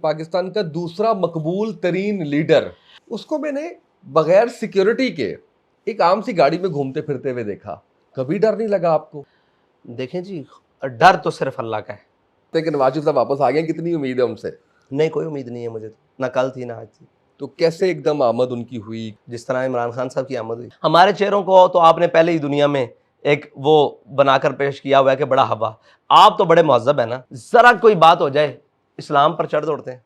पाकिस्तान का दूसरा मकबूल तरीन लीडर, उसको मैंने बगैर सिक्योरिटी के एक आम सी गाड़ी में घूमते फिरते हुए देखा। कभी डर नहीं लगा आपको? देखें जी, डर तो सिर्फ अल्लाह का है। लेकिन नवाज शरीफ साहब वापस आ गए, कितनी उम्मीद है उनसे? नहीं, कोई उम्मीद नहीं है मुझे तो, ना कल थी ना आज थी। तो कैसे एकदम आमद उनकी हुई? जिस तरह इमरान खान साहब की आमद हुई। हमारे चेहरों को तो आपने पहले ही दुनिया में एक वो बनाकर पेश किया हुआ है कि बड़ा हवा। आप तो बड़े महज़ब है ना, ज़रा कोई बात हो जाए इस्लाम पर चढ़ दौड़ते हैं,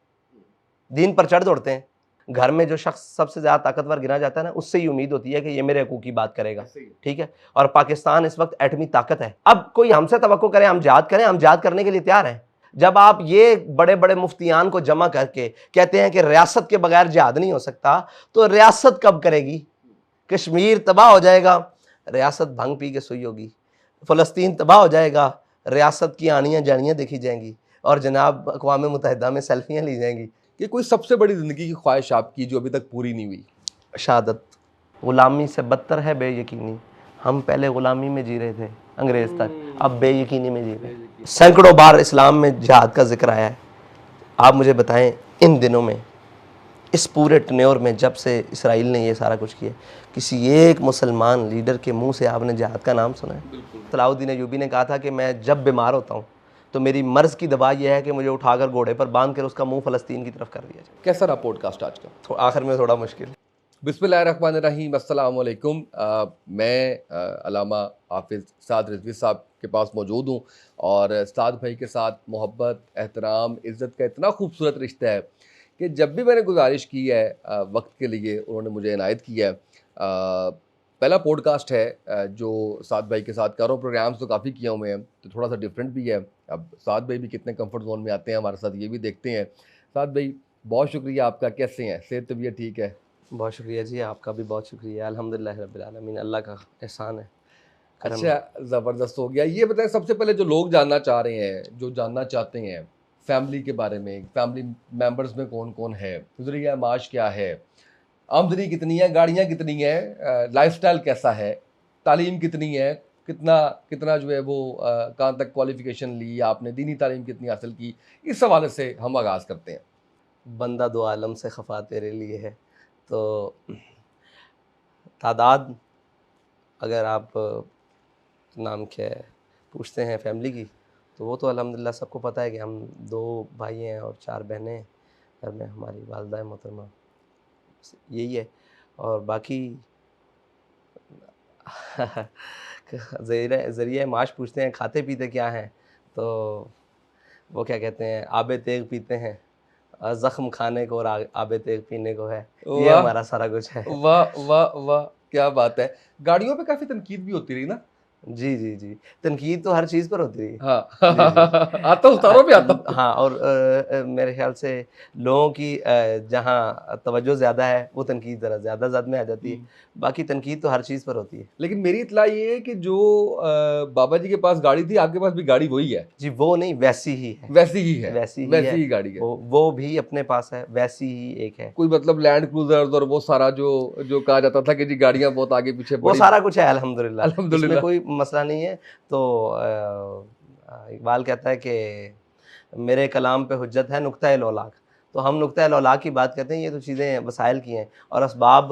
दीन पर चढ़ दौड़ते हैं। घर में जो शख्स सबसे ज़्यादा ताकतवर गिना जाता है ना, उससे ही उम्मीद होती है कि ये मेरे हकूक़ की बात करेगा, ठीक है। और पाकिस्तान इस वक्त एटमी ताकत है। अब कोई हमसे तवक्को करे हम जिहाद करें, हम जिहाद करने के लिए तैयार हैं। जब आप ये बड़े बड़े मुफ्तियान को जमा करके कहते हैं कि रियासत के बगैर जिहाद नहीं हो सकता, तो रियासत कब करेगी? कश्मीर तबाह हो जाएगा, रियासत भंग पी के सोई होगी। फ़लस्तीन तबाह हो जाएगा, रियासत की आनियाँ जानियाँ देखी जाएंगी और जनाब अक़वाम मुत्तहिदा में सेल्फियाँ ली जाएंगी। कि कोई सबसे बड़ी ज़िंदगी की ख्वाहिश आपकी जो अभी तक पूरी नहीं हुई? शहादत। ग़ुलामी से बदतर है बेयकीनी। हम पहले ग़ुलामी में जी रहे थे अंग्रेज़ तक, अब बेयकीनी में जी रहे हैं। सैकड़ों बार इस्लाम में जिहाद का जिक्र आया है। आप मुझे बताएं, इन दिनों में, इस पूरे टन्योर में, जब से इसराइल ने ये सारा कुछ किया, किसी एक मुसलमान लीडर के मुंह से आपने जिहाद का नाम सुना है? सलाहुद्दीन अय्यूबी ने कहा था कि मैं जब बीमार होता हूँ तो मेरी मर्ज़ की दवा यह है कि मुझे उठाकर घोड़े पर बांध कर उसका मुंह फ़लस्तीन की तरफ कर दिया जाए। कैसा रहा पॉडकास्ट आज का? तो आखिर में थोड़ा मुश्किल। बिस्मिल्लाहिर्रहमानिर्रहीम, अस्सलाम वालेकुम। मैं अल्लामा हाफिज़ साद रिजवी साहब के पास मौजूद हूँ और साद भाई के साथ मोहब्बत, एहतराम, इज़्ज़त का इतना खूबसूरत रिश्ता है कि जब भी मैंने गुजारिश की है वक्त के लिए, उन्होंने मुझे इनायत किया है। पहला पॉडकास्ट है जो साद भाई के साथ कर रहा हूँ। प्रोग्राम्स तो काफ़ी किए हुए हैं, तो थोड़ा सा डिफरेंट भी है। अब साद भाई भी कितने कंफर्ट जोन में आते हैं हमारे साथ, ये भी देखते हैं। साद भाई, बहुत शुक्रिया आपका। कैसे हैं? सेहत तबीयत ठीक है? बहुत शुक्रिया जी, आपका भी बहुत शुक्रिया। अल्हम्दुलिल्लाह रब्बिल आलमीन, अल्लाह का एहसान है, करम है। अच्छा, ज़बरदस्त हो गया। ये बताएं, सबसे पहले जो लोग जानना चाह रहे हैं, जो जानना चाहते हैं फैमिली के बारे में, फैमिली मेंबर्स में कौन कौन है, गुज़रिया माश क्या है, आमदनी कितनी है, गाड़ियाँ कितनी हैं, लाइफस्टाइल कैसा है, तालीम कितनी है, कितना कितना जो है वो कहाँ तक क्वालिफिकेशन ली आपने, दीनी तालीम कितनी हासिल की, इस हवाले से हम आगाज़ करते हैं। बंदा दो आलम से खफा तेरे लिए है। तो तादाद, अगर आप नाम क्या है पूछते हैं फैमिली की, तो वो तो अल्हम्दुलिल्लाह सबको पता है कि हम 2 भाई हैं और 4 बहनें हैं। घर में हमारी वालिदा मोहतरमा, यही है। और बाकी ज़रिए माश पूछते हैं खाते पीते क्या हैं, तो वो क्या कहते हैं, आबे तेग पीते हैं। ज़ख्म खाने को और आबे तेग पीने को है। ये वाह हमारा सारा कुछ है। वाह वाह वाह, क्या बात है। गाड़ियों पे काफ़ी तनकीद भी होती रही ना? जी, जी, जी। तनकीद तो हर चीज़ पर होती है। हाँ जी, जी। आता हूँ, उतारों पे आता हूँ। हाँ, और मेरे ख़्याल से लोगों की जहाँ तवज्जो ज़्यादा है, वो तनकीद ज़रा ज़्यादा ज़द में आ जाती है। बाकी तनकीद तो हर चीज़ पर होती है। लेकिन मेरी इत्तला ये है कि जो बाबा जी के पास गाड़ी थी, आपके पास भी गाड़ी वही है? जी, वो नहीं, वैसी ही है। वैसी ही है? वैसी ही वैसी है। ही गाड़ी है? वो भी अपने पास है, वैसी ही एक है। कोई मतलब लैंड क्रूजर्स और वो सारा जो जो कहा जाता था कि जी गाड़ियां बहुत आगे पीछे वो बड़ी, सारा कुछ है अल्हम्दुलिल्लाह, इसमें अल्हम्दुलिल्लाह। कोई मसला नहीं है। तो इकबाल कहता है कि मेरे कलाम पे हुज्जत है नुक्ता ए लौलाक। तो हम नुक्ता ए लौलाक की बात करते हैं, ये तो चीज़ें वसाइल की हैं और असबाब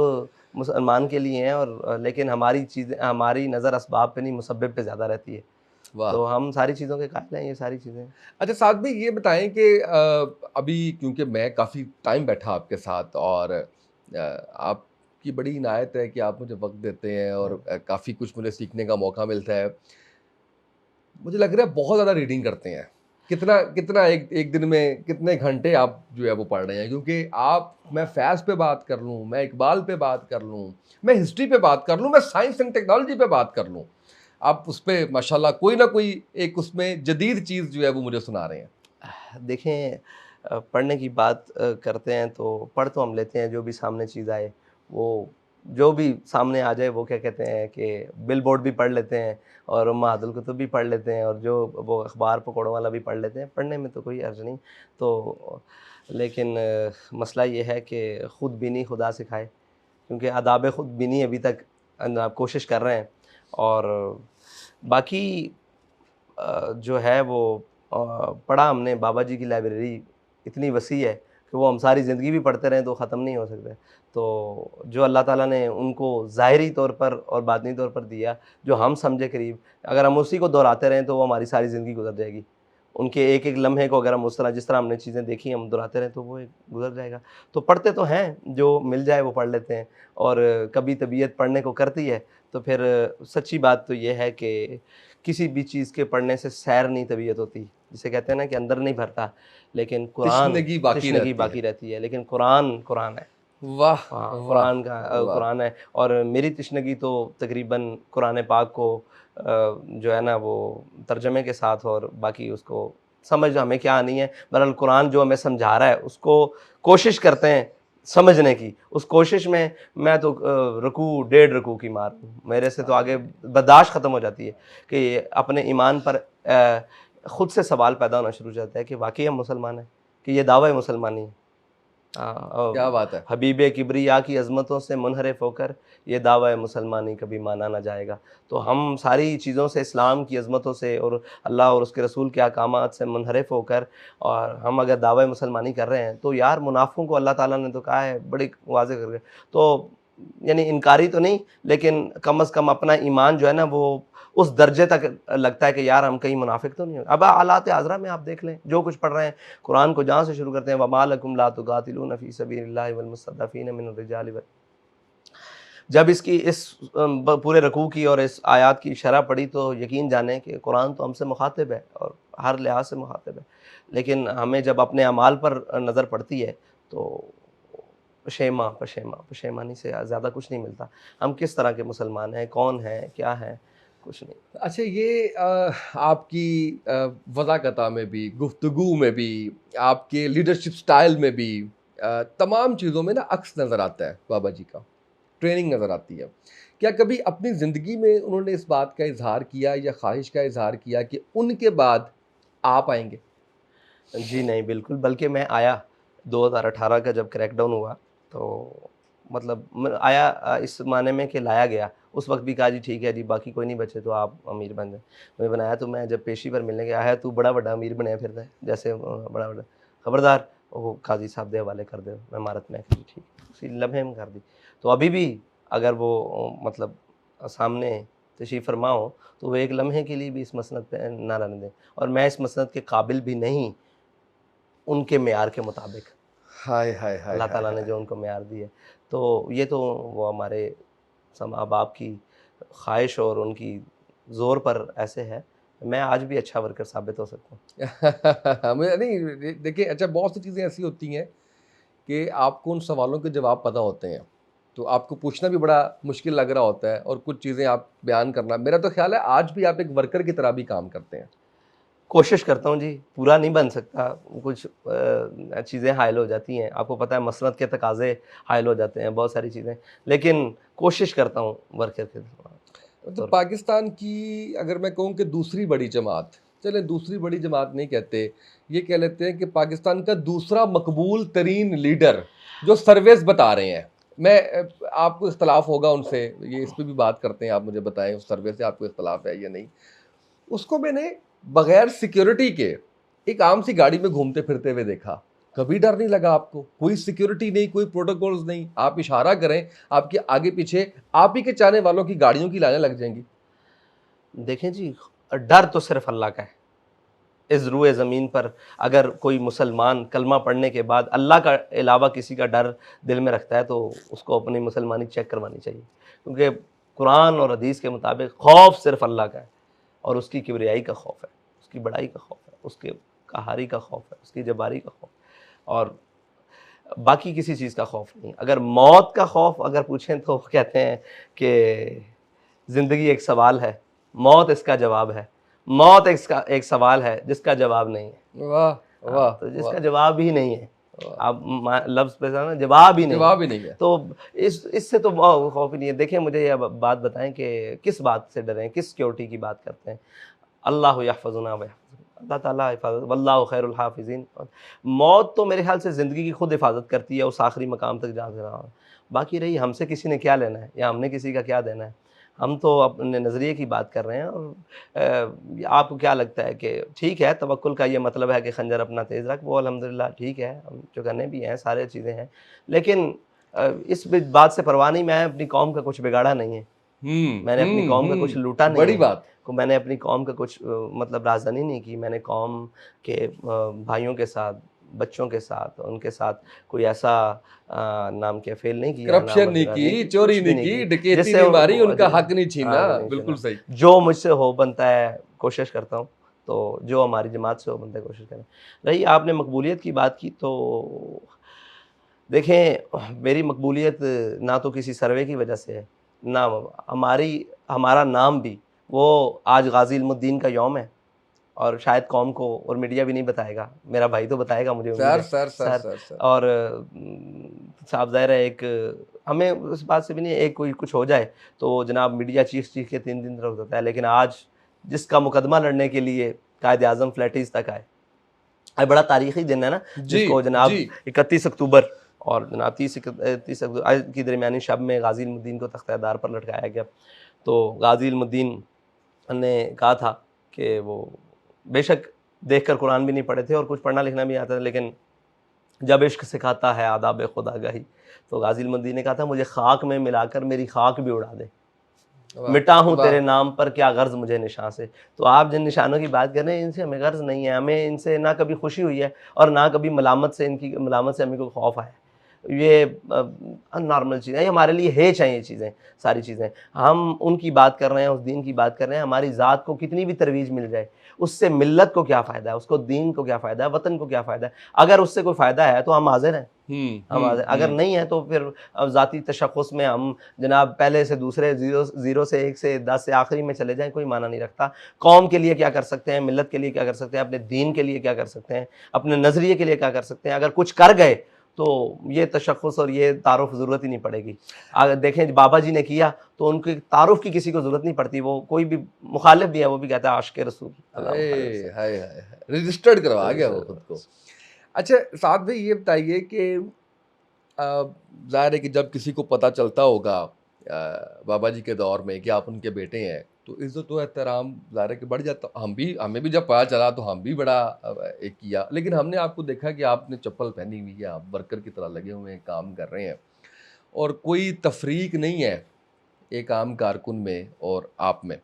मुसलमान के लिए हैं, और लेकिन हमारी चीज़ें, हमारी नज़र असबाब पे नहीं मुसब्बिब पे ज़्यादा रहती है। वाह। तो हम सारी चीज़ों के कायल हैं, ये सारी चीज़ें। अच्छा साथ में ये बताएं कि अभी क्योंकि मैं काफ़ी टाइम बैठा आपके साथ और आपकी बड़ी इनायत है कि आप मुझे वक्त देते हैं और काफ़ी कुछ मुझे सीखने का मौका मिलता है। मुझे लग रहा है बहुत ज़्यादा रीडिंग करते हैं। कितना कितना एक एक दिन में कितने घंटे आप जो है वो पढ़ रहे हैं? क्योंकि आप, मैं फैज़ पे बात कर लूँ, मैं इकबाल पे बात कर लूँ, मैं हिस्ट्री पे बात कर लूँ, मैं साइंस एंड टेक्नोलॉजी पे बात कर लूँ, आप उस पे माशाल्लाह कोई ना कोई एक उसमें जदीद चीज़ जो है वो मुझे सुना रहे हैं। देखें, पढ़ने की बात करते हैं तो पढ़ तो हम लेते हैं, जो भी सामने चीज़ आए, वो जो भी सामने आ जाए, वो क्या कहते हैं कि बिल बोर्ड भी पढ़ लेते हैं और उम्माहातुल कुतुब भी पढ़ लेते हैं और जो वो अखबार पकौड़ों वाला भी पढ़ लेते हैं। पढ़ने में तो कोई अर्ज नहीं। तो लेकिन मसला ये है कि खुद बीनी खुदा सिखाए, क्योंकि आदाब खुद बीनी अभी तक कोशिश कर रहे हैं। और बाकी जो है वो पढ़ा हमने बाबा जी की लाइब्रेरी इतनी वसी है कि वो हम सारी ज़िंदगी भी पढ़ते रहें तो ख़त्म नहीं हो सकते। तो जो अल्लाह ताला ने उनको ज़ाहिरी तौर पर और बातिनी तौर पर दिया, जो हम समझे करीब, अगर हम उसी को दोहराते रहें तो वो हमारी सारी ज़िंदगी गुज़र जाएगी। उनके एक-एक लम्हे को अगर हम उस तरह जिस तरह हमने चीज़ें देखी हम दोहराते रहें तो वो एक गुज़र जाएगा। तो पढ़ते तो हैं, जो मिल जाए वो पढ़ लेते हैं, और कभी तबीयत पढ़ने को करती है तो फिर सच्ची बात तो ये है कि किसी भी चीज़ के पढ़ने से सैर नहीं तबीयत होती। जिसे कहते हैं ना कि अंदर नहीं भरता, लेकिन कुरान तिश्नगी बाकी तृष्णगी रहती है। बाकी रहती है, लेकिन कुरान, कुरान है। वाह हाँ, वाह वाह। कुरान है, और मेरी तशनगी तो तकरीबन कुरान पाक को जो है ना वो तर्जमे के साथ, और बाकी उसको समझ हमें क्या आनी है, बहरहाल कुरान जो हमें समझा रहा है उसको कोशिश करते हैं समझने की। उस कोशिश में मैं तो रुकू डेढ़ रुकू की मार हूँ, मेरे से तो आगे बर्दाश्त ख़त्म हो जाती है कि अपने ईमान पर ख़ुद से सवाल पैदा होना शुरू हो जाता है कि वाकई हम मुसलमान हैं, कि ये दावा मुसलमानी है। क्या बात है। हबीब किब्रिया की अज़मतों से मुनहरिफ होकर ये दावा मुसलमानी कभी माना ना जाएगा। तो हम सारी चीज़ों से, इस्लाम की अज़मतों से और अल्लाह और उसके रसूल के अहकामात से मुनहरिफ होकर, और हम अगर दावा मुसलमानी कर रहे हैं तो यार मुनाफ़िकों को अल्लाह ताला ने तो कहा है बड़ी वाज़ेह करके, तो यानी इनकारी तो नहीं, लेकिन कम अज़ कम अपना ईमान जो है ना वो उस दर्जे तक लगता है कि यार हम कहीं मुनाफिक तो नहीं हो। अब हालात आज़रा में आप देख लें, जो कुछ पढ़ रहे हैं कुरान को जहाँ से शुरू करते हैं, वमा लकुम ला तुक़ातिलूना फ़ी सबीलिल्लाहि वल मुस्तज़अफ़ीना मिनर रिजालि वल, जब इसकी इस पूरे रकू की और इस आयत की शरह पढ़ी तो यकीन जाने कि कुरान तो हमसे मुखातिब है और हर लिहाज से मुखातिब है, लेकिन हमें जब अपने अमाल पर नज़र पड़ती है तो पशेमानी से ज़्यादा कुछ नहीं मिलता। हम किस तरह के मुसलमान हैं, कौन हैं, क्या हैं, कुछ नहीं। अच्छा ये आपकी वज़ाकता में भी, गुफ्तगू में भी, आपके लीडरशिप स्टाइल में भी, तमाम चीज़ों में ना अक्स नज़र आता है बाबा जी का, ट्रेनिंग नज़र आती है। क्या कभी अपनी ज़िंदगी में उन्होंने इस बात का इज़हार किया या ख्वाहिश का इज़हार किया कि उनके बाद आप आएँगे? जी नहीं, बिल्कुल, बल्कि मैं आया 2018 का जब क्रैकडाउन हुआ, तो मतलब मैं आया इस माने में कि लाया गया। उस वक़्त भी कहा जी ठीक है जी, बाकी कोई नहीं बचे तो आप अमीर बन जाएँ। मैं बनाया तो मैं जब पेशी पर मिलने गया है, तू बड़ा बड़ा अमीर बनया फिरदा है, जैसे बड़ा बड़ा खबरदार वो काज़ी साहब दे हवाले कर दो इमारत में। ठीक, उसी लम्हे में कर दी। तो अभी भी अगर वो मतलब सामने तशरीफ़ फरमा हो, तो वो एक लम्हे के लिए भी इस मसनद पे ना रहने दें, और मैं इस मसनद के काबिल भी नहीं उनके मेयार के मुताबिक। हाय हाय हाय अल्लाह हाय ताला ने हाय। जो उनको मेयार दी है, तो ये तो वो हमारे माँ बाप की ख्वाहिश और उनकी ज़ोर पर ऐसे है। मैं आज भी अच्छा वर्कर साबित हो सकता हूँ। मैं नहीं देखिए, अच्छा बहुत सी चीज़ें ऐसी होती हैं कि आपको उन सवालों के जवाब पता होते हैं, तो आपको पूछना भी बड़ा मुश्किल लग रहा होता है और कुछ चीज़ें आप बयान करना, मेरा तो ख्याल है आज भी आप एक वर्कर की तरह भी काम करते हैं। कोशिश करता हूँ जी, पूरा नहीं बन सकता, कुछ चीज़ें हाइल हो जाती हैं, आपको पता है मसनद के तकाज़े हाइल हो जाते हैं, बहुत सारी चीज़ें, लेकिन कोशिश करता हूँ वर्कर के तो तौर पर। पाकिस्तान की अगर मैं कहूँ कि दूसरी बड़ी जमात, चले दूसरी बड़ी जमात नहीं कहते, ये कह लेते हैं कि पाकिस्तान का दूसरा मकबूल तरीन लीडर जो सर्वेस बता रहे हैं, मैं आपको इख्तलाफ होगा उनसे, ये इस पे भी बात करते हैं, आप मुझे बताएं उस सर्वे से आपको इख्तलाफ है या नहीं। उसको मैंने बगैर सिक्योरिटी के एक आम सी गाड़ी में घूमते फिरते हुए देखा। कभी डर नहीं लगा आपको? कोई सिक्योरिटी नहीं, कोई प्रोटोकॉल्स नहीं, आप इशारा करें, आपके आगे पीछे आप ही के चाहने वालों की गाड़ियों की लाइनें लग जाएंगी। देखें जी, डर तो सिर्फ़ अल्लाह का है। इस रूए ज़मीन पर अगर कोई मुसलमान कलमा पढ़ने के बाद अल्लाह का अलावा किसी का डर दिल में रखता है तो उसको अपनी मुसलमानी चेक करवानी चाहिए, क्योंकि कुरान और हदीस के मुताबिक खौफ सिर्फ अल्लाह का है, और उसकी किबरियाई का खौफ है, उसकी बड़ाई का खौफ है, उसके कहारी का खौफ है, उसकी जबारी का खौफ, और बाकी किसी चीज़ का खौफ नहीं। अगर मौत का खौफ अगर पूछें तो कहते हैं कि ज़िंदगी एक सवाल है, मौत इसका जवाब है। मौत एक सवाल है जिसका जवाब नहीं है। वाह वाह तो जिसका वाह जवाब ही नहीं है, वाह। आप लफ्ज़ पे ना जवाब ही नहीं है, जवाब ही नहीं है। तो इससे तो खौफ ही नहीं है। देखिए मुझे यह बात बताएं कि किस बात से डरें, किस सिक्योरिटी की बात करते हैं। अल्लाह यहफ़ज़ुना व यहफ़ज़ुहुम, अल्लाह ताला हिफाज़त, वल्लाहु खैरुल हाफ़िज़ीन। मौत तो मेरे ख्याल से ज़िंदगी की खुद हिफाजत करती है उस आखिरी मकाम तक जहाँ से रहा। बाकी रही हमसे किसी ने क्या लेना है या हमने किसी का क्या देना है। हम तो अपने नज़रिए की बात कर रहे हैं। और आपको क्या लगता है कि ठीक है, तवक्कुल का ये मतलब है कि खंजर अपना तेज़ रख, वो अल्हम्दुलिल्लाह ठीक है, हम चौकन्ने भी हैं, सारी चीज़ें हैं। लेकिन इस बात से परवाह नहीं, मैं अपनी कौम का कुछ बिगाड़ा नहीं है, मैंने अपनी कौम का कुछ लूटा नहीं बड़ी है, बात। को मैंने अपनी कौम का कुछ मतलब राजधानी नहीं की। मैंने कौम के भाइयों के साथ, बच्चों के साथ, उनके साथ कोई ऐसा नाम के फेल नहीं किया, करप्शन नहीं नामर्दगार नहीं की, की, चोरी कुछ भी नहीं नहीं की, की, डकैती जिससे नहीं मारी, वो उनका हक नहीं छीना। आग नहीं बिल्कुल छीना। सही। जो मुझसे हो बनता है कोशिश करता हूँ, तो जो हमारी जमात से हो बनता है कोशिश करें। रही आपने मकबूलियत की बात की, तो देखें, मेरी मकबूलियत ना तो किसी सर्वे की वजह से है, ना हमारा नाम भी, वो आज गाज़ी इल्मुद्दीन का यौम है, और शायद कौम को और मीडिया भी नहीं बताएगा, मेरा भाई तो बताएगा, मुझे उम्मीद सर है sir sir sir. Sir sir. और साहब ज़ाहिर है, एक हमें उस बात से भी नहीं, एक कोई कुछ हो जाए तो जनाब मीडिया चीख के 3 दिन रख देता है, लेकिन आज जिसका मुकदमा लड़ने के लिए कायद आज़म फ्लैटीज़ तक आए, आज बड़ा तारीखी दिन है ना, जी जिसको जी। जनाब 31 अक्टूबर और जनाब 30 अक्टूबर आज की दरमियानी शब में गाज़ी इल्मुद्दीन को तख्ते-ए-दार पर लटकाया गया। तो गाज़ी इल्मुद्दीन ने कहा था कि वो बेशक देखकर कुरान भी नहीं पढ़े थे और कुछ पढ़ना लिखना भी आता था, लेकिन जब इश्क सिखाता है आदाब खुदागाही, तो गाज़ी इल्मुद्दीन ने कहा था, मुझे खाक में मिलाकर मेरी खाक भी उड़ा दे, वाह मिटा हूँ वाह। तेरे नाम पर क्या गर्ज मुझे निशान से। तो आप जिन निशानों की बात कर रहे हैं, इनसे हमें गर्ज नहीं है, हमें इनसे ना कभी खुशी हुई है और ना कभी मलामत से हमें कोई खौफ आया है। ये नॉर्मल चीज़ है, ये हमारे लिए है चाहिए चीज़ें, सारी चीज़ें। हम उनकी बात कर रहे हैं, उस दीन की बात कर रहे हैं। हमारी ज़ात को कितनी भी तरवीज मिल जाए, उससे मिल्लत को क्या फ़ायदा है, उसको दीन को क्या फ़ायदा है, वतन को क्या फ़ायदा है। अगर उससे कोई फ़ायदा है तो हम हाज़िर हैं, हम हाज़िर, अगर नहीं है तो फिर अब ज़ाती तशख़्ख़ुस में हम जनाब पहले से दूसरे ज़ीरो से 1 से 10 से आखिरी में चले जाएँ, कोई माना नहीं रखता। कौम के लिए क्या कर सकते हैं, मिल्लत के लिए क्या कर सकते हैं, अपने दीन के लिए क्या कर सकते हैं, अपने नज़रिए के लिए क्या कर सकते हैं, अगर कुछ कर गए तो ये तशख़्ख़ुस और ये तारुफ़ ज़रूरत ही नहीं पड़ेगी। अगर देखें बाबा जी ने किया तो उनके तारुफ़ की किसी को ज़रूरत नहीं पड़ती, वो कोई भी मुखालिफ भी है वो भी कहता है आशिक़ रसूल अल्लाहुम्मा हाय सल्लल्लाहु हाय हाय हाय। रजिस्टर्ड करवा अलैहि गया वो खुद को। वसल्लम। अच्छा साथ में ये बताइए कि ज़ाहिर है कि जब किसी को पता चलता होगा बाबा जी के दौर में कि आप उनके बेटे हैं, तो इज़्ज़त व एहतराम ज़ाहिर है कि बढ़ जाता। हमें भी जब पता चला तो हम भी बड़ा एक किया, लेकिन हमने आपको देखा कि आपने चप्पल पहनी हुई है, आप वर्कर की तरह लगे हुए हैं, काम कर रहे हैं और कोई तफरीक नहीं है एक आम कारकुन में और आप में।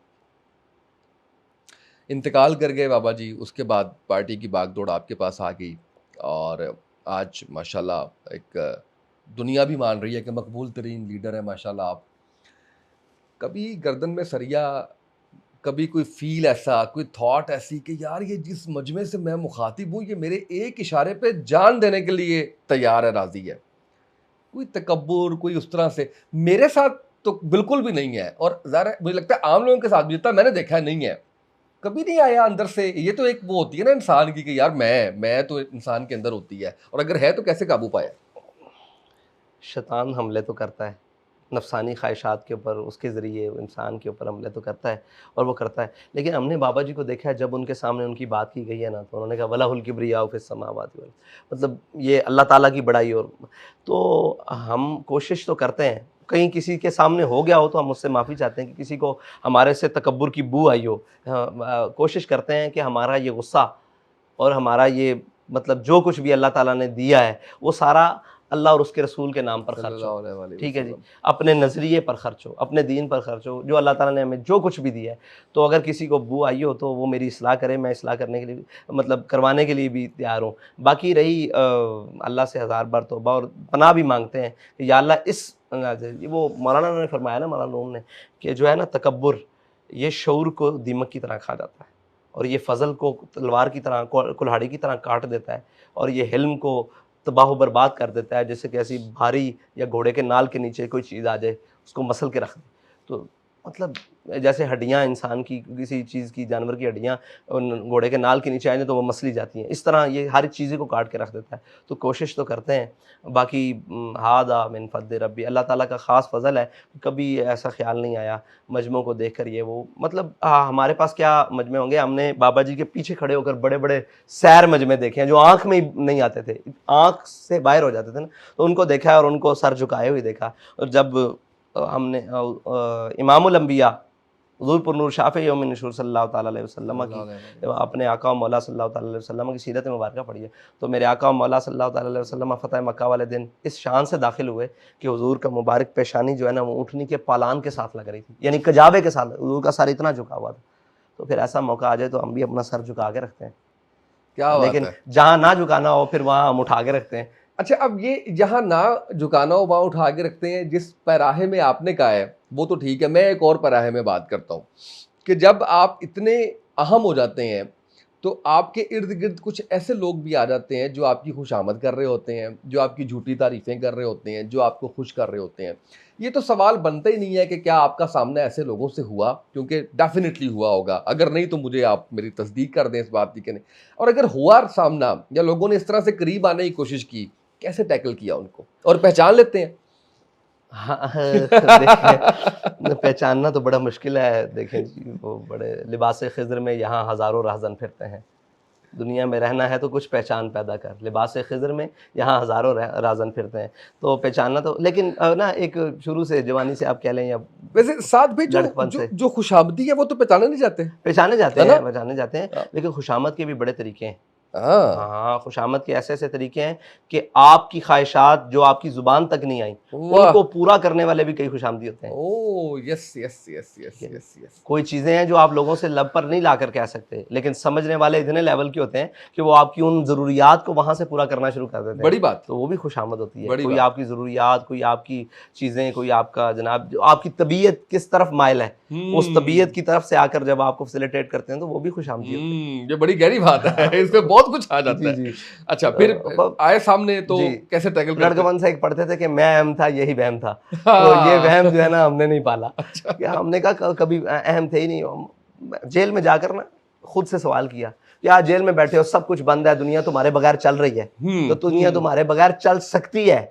इंतकाल कर गए बाबा जी, उसके बाद पार्टी की भाग-दौड़ आपके पास आ गई और आज माशाल्लाह एक दुनिया भी मान रही है कि मकबूल तरीन लीडर है माशाल्लाह आप। कभी गर्दन में सरिया, कभी कोई फ़ील ऐसा, कोई थॉट ऐसी कि यार ये जिस मजमे से मैं मुखातिब हूँ, ये मेरे एक इशारे पे जान देने के लिए तैयार है, राज़ी है। कोई तकब्बुर, कोई उस तरह से मेरे साथ तो बिल्कुल भी नहीं है और ज़ाहिर है मुझे लगता है आम लोगों के साथ भी जितना मैंने देखा है नहीं है। कभी नहीं आया अंदर से, ये तो एक वो होती है ना इंसान की कि यार मैं तो इंसान के अंदर होती है और अगर है तो कैसे काबू पाया? शैतान हमले तो करता है, नफ़सानी ख्वाहिशात के ऊपर, उसके ज़रिए इंसान के ऊपर हमले तो करता है और वो करता है। लेकिन हमने बाबा जी को देखा है, जब उनके सामने उनकी बात की गई है ना, तो उन्होंने कहा वलाहुल किब्रियाउ फ़िस समावाति वल, मतलब ये अल्लाह ताला की बड़ाई। और तो हम कोशिश तो करते हैं, कहीं किसी के सामने हो गया हो तो हम उससे माफ़ी चाहते हैं कि किसी को हमारे से तकब्बुर की बू आई हो। कोशिश करते हैं कि हमारा ये गुस्सा और हमारा ये मतलब जो कुछ भी अल्लाह ताला ने दिया है, वो सारा अल्लाह और उसके रसूल के नाम पर खर्च हो। सल्लल्लाहु अलैहि ठीक है जी? वसल्लम। अपने नज़रिए पर खर्च हो, अपने दीन पर खर्च हो, जो अल्लाह ताला ने हमें जो कुछ भी दिया है। तो अगर किसी को बू आई हो तो वो मेरी इस्लाह करे, मैं इस्लाह करने के लिए भी मतलब करवाने के लिए भी तैयार हूँ। बाकी रही अल्लाह से हज़ार बार तौबा और पनाह भी माँगते हैं कि या अल्लाह वो मौलाना ने फरमाया ना, मौलाना रूम ने, कि जो है ना तकब्बुर, ये शऊर को दीमक की तरह खा जाता है और ये फ़ज़ल को तलवार की तरह, कुल्हाड़ी की तरह काट देता है और ये हिल्म को तबाह बर्बाद कर देता है, जैसे कि ऐसी भारी या घोड़े के नाल के नीचे कोई चीज़ आ जाए, उसको मसल के रख दे। तो मतलब जैसे हड्डियाँ इंसान की, किसी चीज़ की, जानवर की हड्डियाँ घोड़े के नाल के नीचे आ जाए तो वो मसली जाती हैं, इस तरह ये हर चीज़ें को काट के रख देता है। तो कोशिश तो करते हैं। बाकी हादा मिन फ़ज़्ल रब्बी, अल्लाह ताला का ख़ास फ़ज़ल है, कभी ऐसा ख़्याल नहीं आया मजमों को देख कर ये वो, मतलब हमारे पास क्या मजमे होंगे, हमने बाबा जी के पीछे खड़े होकर बड़े-बड़े सैर मजमे देखे हैं, जो आँख में ही नहीं आते थे, आँख से बाहर हो जाते थे ना, तो उनको देखा है और उनको सर झुकाए हुए देखा। और जब हमने इमामुल अंबिया हुज़ूर पुरनूर शाफ़ी यौम नशूर सल्लल्लाहु ताला अलैहि वसल्लम की अपने आका और मौला सल्लल्लाहु ताला अलैहि वसल्लम की सीरत मुबारक पढ़ी है। तो मेरे आका और मौला सल्लल्लाहु ताला अलैहि वसल्लम फ़तह मक्का वाले दिन इस शान से दाखिल हुए कि हुज़ूर का मुबारक पेशानी जो है ना वो ऊँटनी के पालान के साथ लग रही थी, यानी कजाबे के साथ हुज़ूर का सर इतना झुका हुआ था। तो फिर ऐसा मौका आ जाए तो हम भी अपना सर झुका के रखते हैं, क्या बात लेकिन है। जहाँ ना झुकाना हो फिर वहाँ हम उठा के रखते हैं। अच्छा, अब ये जहाँ ना झुकाना हो वहाँ उठा के रखते हैं। जिस पैराहे में आपने कहा है वो तो ठीक है, मैं एक और पैराहे में बात करता हूँ कि जब आप इतने अहम हो जाते हैं तो आपके इर्द गिर्द कुछ ऐसे लोग भी आ जाते हैं जो आपकी खुशामद कर रहे होते हैं, जो आपकी झूठी तारीफ़ें कर रहे होते हैं, जो आपको खुश कर रहे होते हैं। ये तो सवाल बनता ही नहीं है कि क्या आपका सामना ऐसे लोगों से हुआ, क्योंकि डेफिनेटली हुआ होगा। अगर नहीं तो मुझे आप मेरी तस्दीक कर दें इस बात की कि नहीं, और अगर हुआ सामना या लोगों ने इस तरह से करीब आने की कोशिश की, कैसे टैकल किया उनको और पहचान लेते हैं? हाँ, देखिए पहचानना तो बड़ा मुश्किल है। देखें जी, वो बड़े लिबास खिज़्र में यहाँ हज़ारों राहज़न फिरते हैं। दुनिया में रहना है तो कुछ पहचान पैदा कर, लिबास खिज़्र में यहाँ हज़ारों राहज़न फिरते हैं। तो पहचानना तो, लेकिन ना एक शुरू से जवानी से आप कह लें या वैसे साथ भी जो लड़कपन जो से जो खुशामदी है वो तो पहचाने नहीं जाते, पहचाने जाते है ना? हैं, पहचाने जाते हैं, हाँ। लेकिन खुशामद के भी बड़े तरीके हैं। हाँ। हाँ, खुशामद के ऐसे-ऐसे तरीके हैं कि आपकी ख़्वाहिशात जो आपकी ज़ुबान तक नहीं आई, वाह! उनको पूरा करने वाले भी कई खुशामदी होते हैं। ओह! यस, यस, यस, यस, ठीक है। Yes, yes. कोई चीज़ें हैं जो आप लोगों से लब पर नहीं लाकर कह सकते, लेकिन समझने वाले इतने लेवल के होते हैं कि वो आपकी उन ज़रूरियात को वहाँ से पूरा करना शुरू कर देते हैं। बड़ी बात, तो वो भी खुशामद होती है। बड़ी कोई बात। आपकी ज़रूरियात, कोई आपकी चीज़ें, कोई आपका जनाब जो आपकी तबीयत किस तरफ माइल है, उस तबीयत की तरफ से आकर जब आपको फैसिलिटेट करते हैं तो वो भी खुशामदी होती है। ये बड़ी गहरी बात है। इसमें बहुत कुछ आ जाता जी, है। जी। अच्छा, फिर आए सामने तो जी। कैसे टैकल करते हैं? लड़कपन से एक पढ़ते थे कि मैं अहम था, यही वहम था। तो ये हाँ। वहम जो है ना हमने नहीं पाला। अच्छा। कि हमने कहा कभी अहम थे ही नहीं। जेल में जाकर ना खुद से सवाल किया, यार जेल में बैठे हो, सब कुछ बंद है, दुनिया तुम्हारे बगैर चल रही है, तो दुनिया तुम्हारे बगैर चल सकती है?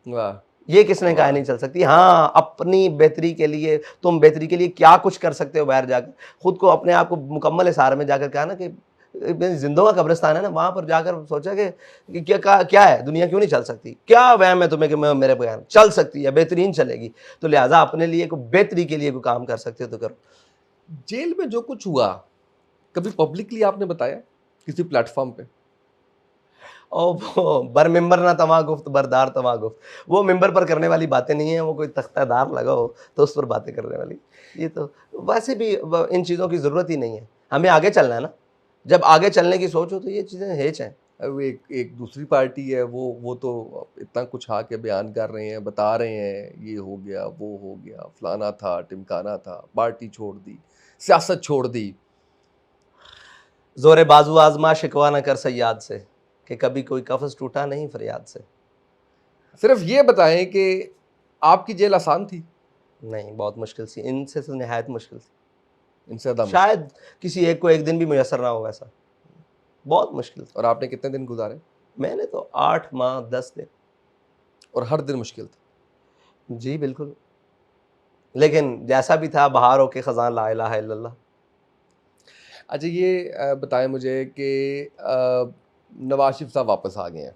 वाह! ये किसने कहा नहीं चल सकती? हाँ, अपनी बेहतरी के लिए, तुम बेहतरी के लिए क्या कुछ कर सकते हो बाहर जाकर। खुद को, अपने आप को मुकम्मल हिसार में जाकर कहा ना कि जिंदों का कब्रिस्तान है ना, वहां पर जाकर सोचा कि क्या है, दुनिया क्यों नहीं चल सकती? क्या वहम है तुम्हें कि मैं मेरे बगैर चल सकती है, बेहतरीन चलेगी? तो लिहाजा अपने लिए कोई बेहतरी के लिए कोई काम कर सकते हो तो करो। जेल में जो कुछ हुआ, कभी पब्लिकली आपने बताया किसी प्लेटफॉर्म पे? और वो बर मिंबर ना तमा गुफ्त बरदार तमा गुफ्त, वो मिंबर पर करने वाली बातें नहीं है, वो कोई तख्तादार लगा हो तो उस पर बातें करने वाली। ये तो वैसे भी इन चीज़ों की ज़रूरत ही नहीं है, हमें आगे चलना है ना। जब आगे चलने की सोच हो तो ये चीज़ें हेच हैं। अब एक एक दूसरी पार्टी है, वो तो इतना कुछ आके बयान कर रहे हैं, बता रहे हैं, ये हो गया, वो हो गया, फलाना था, टिमकाना था, पार्टी छोड़ दी, सियासत छोड़ दी। ज़ोरे बाजू आज़मा शिकवा न कर सयाद से, कि कभी कोई कफ़स टूटा नहीं फरियाद से। सिर्फ ये बताएं कि आपकी जेल आसान थी? नहीं, बहुत मुश्किल थी, इनसे तो निहायत मुश्किल थी। इनसे ज़्यादा मुश्किल? शायद किसी एक को एक दिन भी मुयस्सर ना हो वैसा, बहुत मुश्किल था। और आपने कितने दिन गुजारे? मैंने तो 8 माह 10 दिन। और हर दिन मुश्किल था? जी बिल्कुल, लेकिन जैसा भी था, बहार होके ख़ज़ां ला इलाहा इल्लल्लाह। अच्छा, ये बताएं मुझे कि नवाज शरीफ साहब वापस आ गए हैं,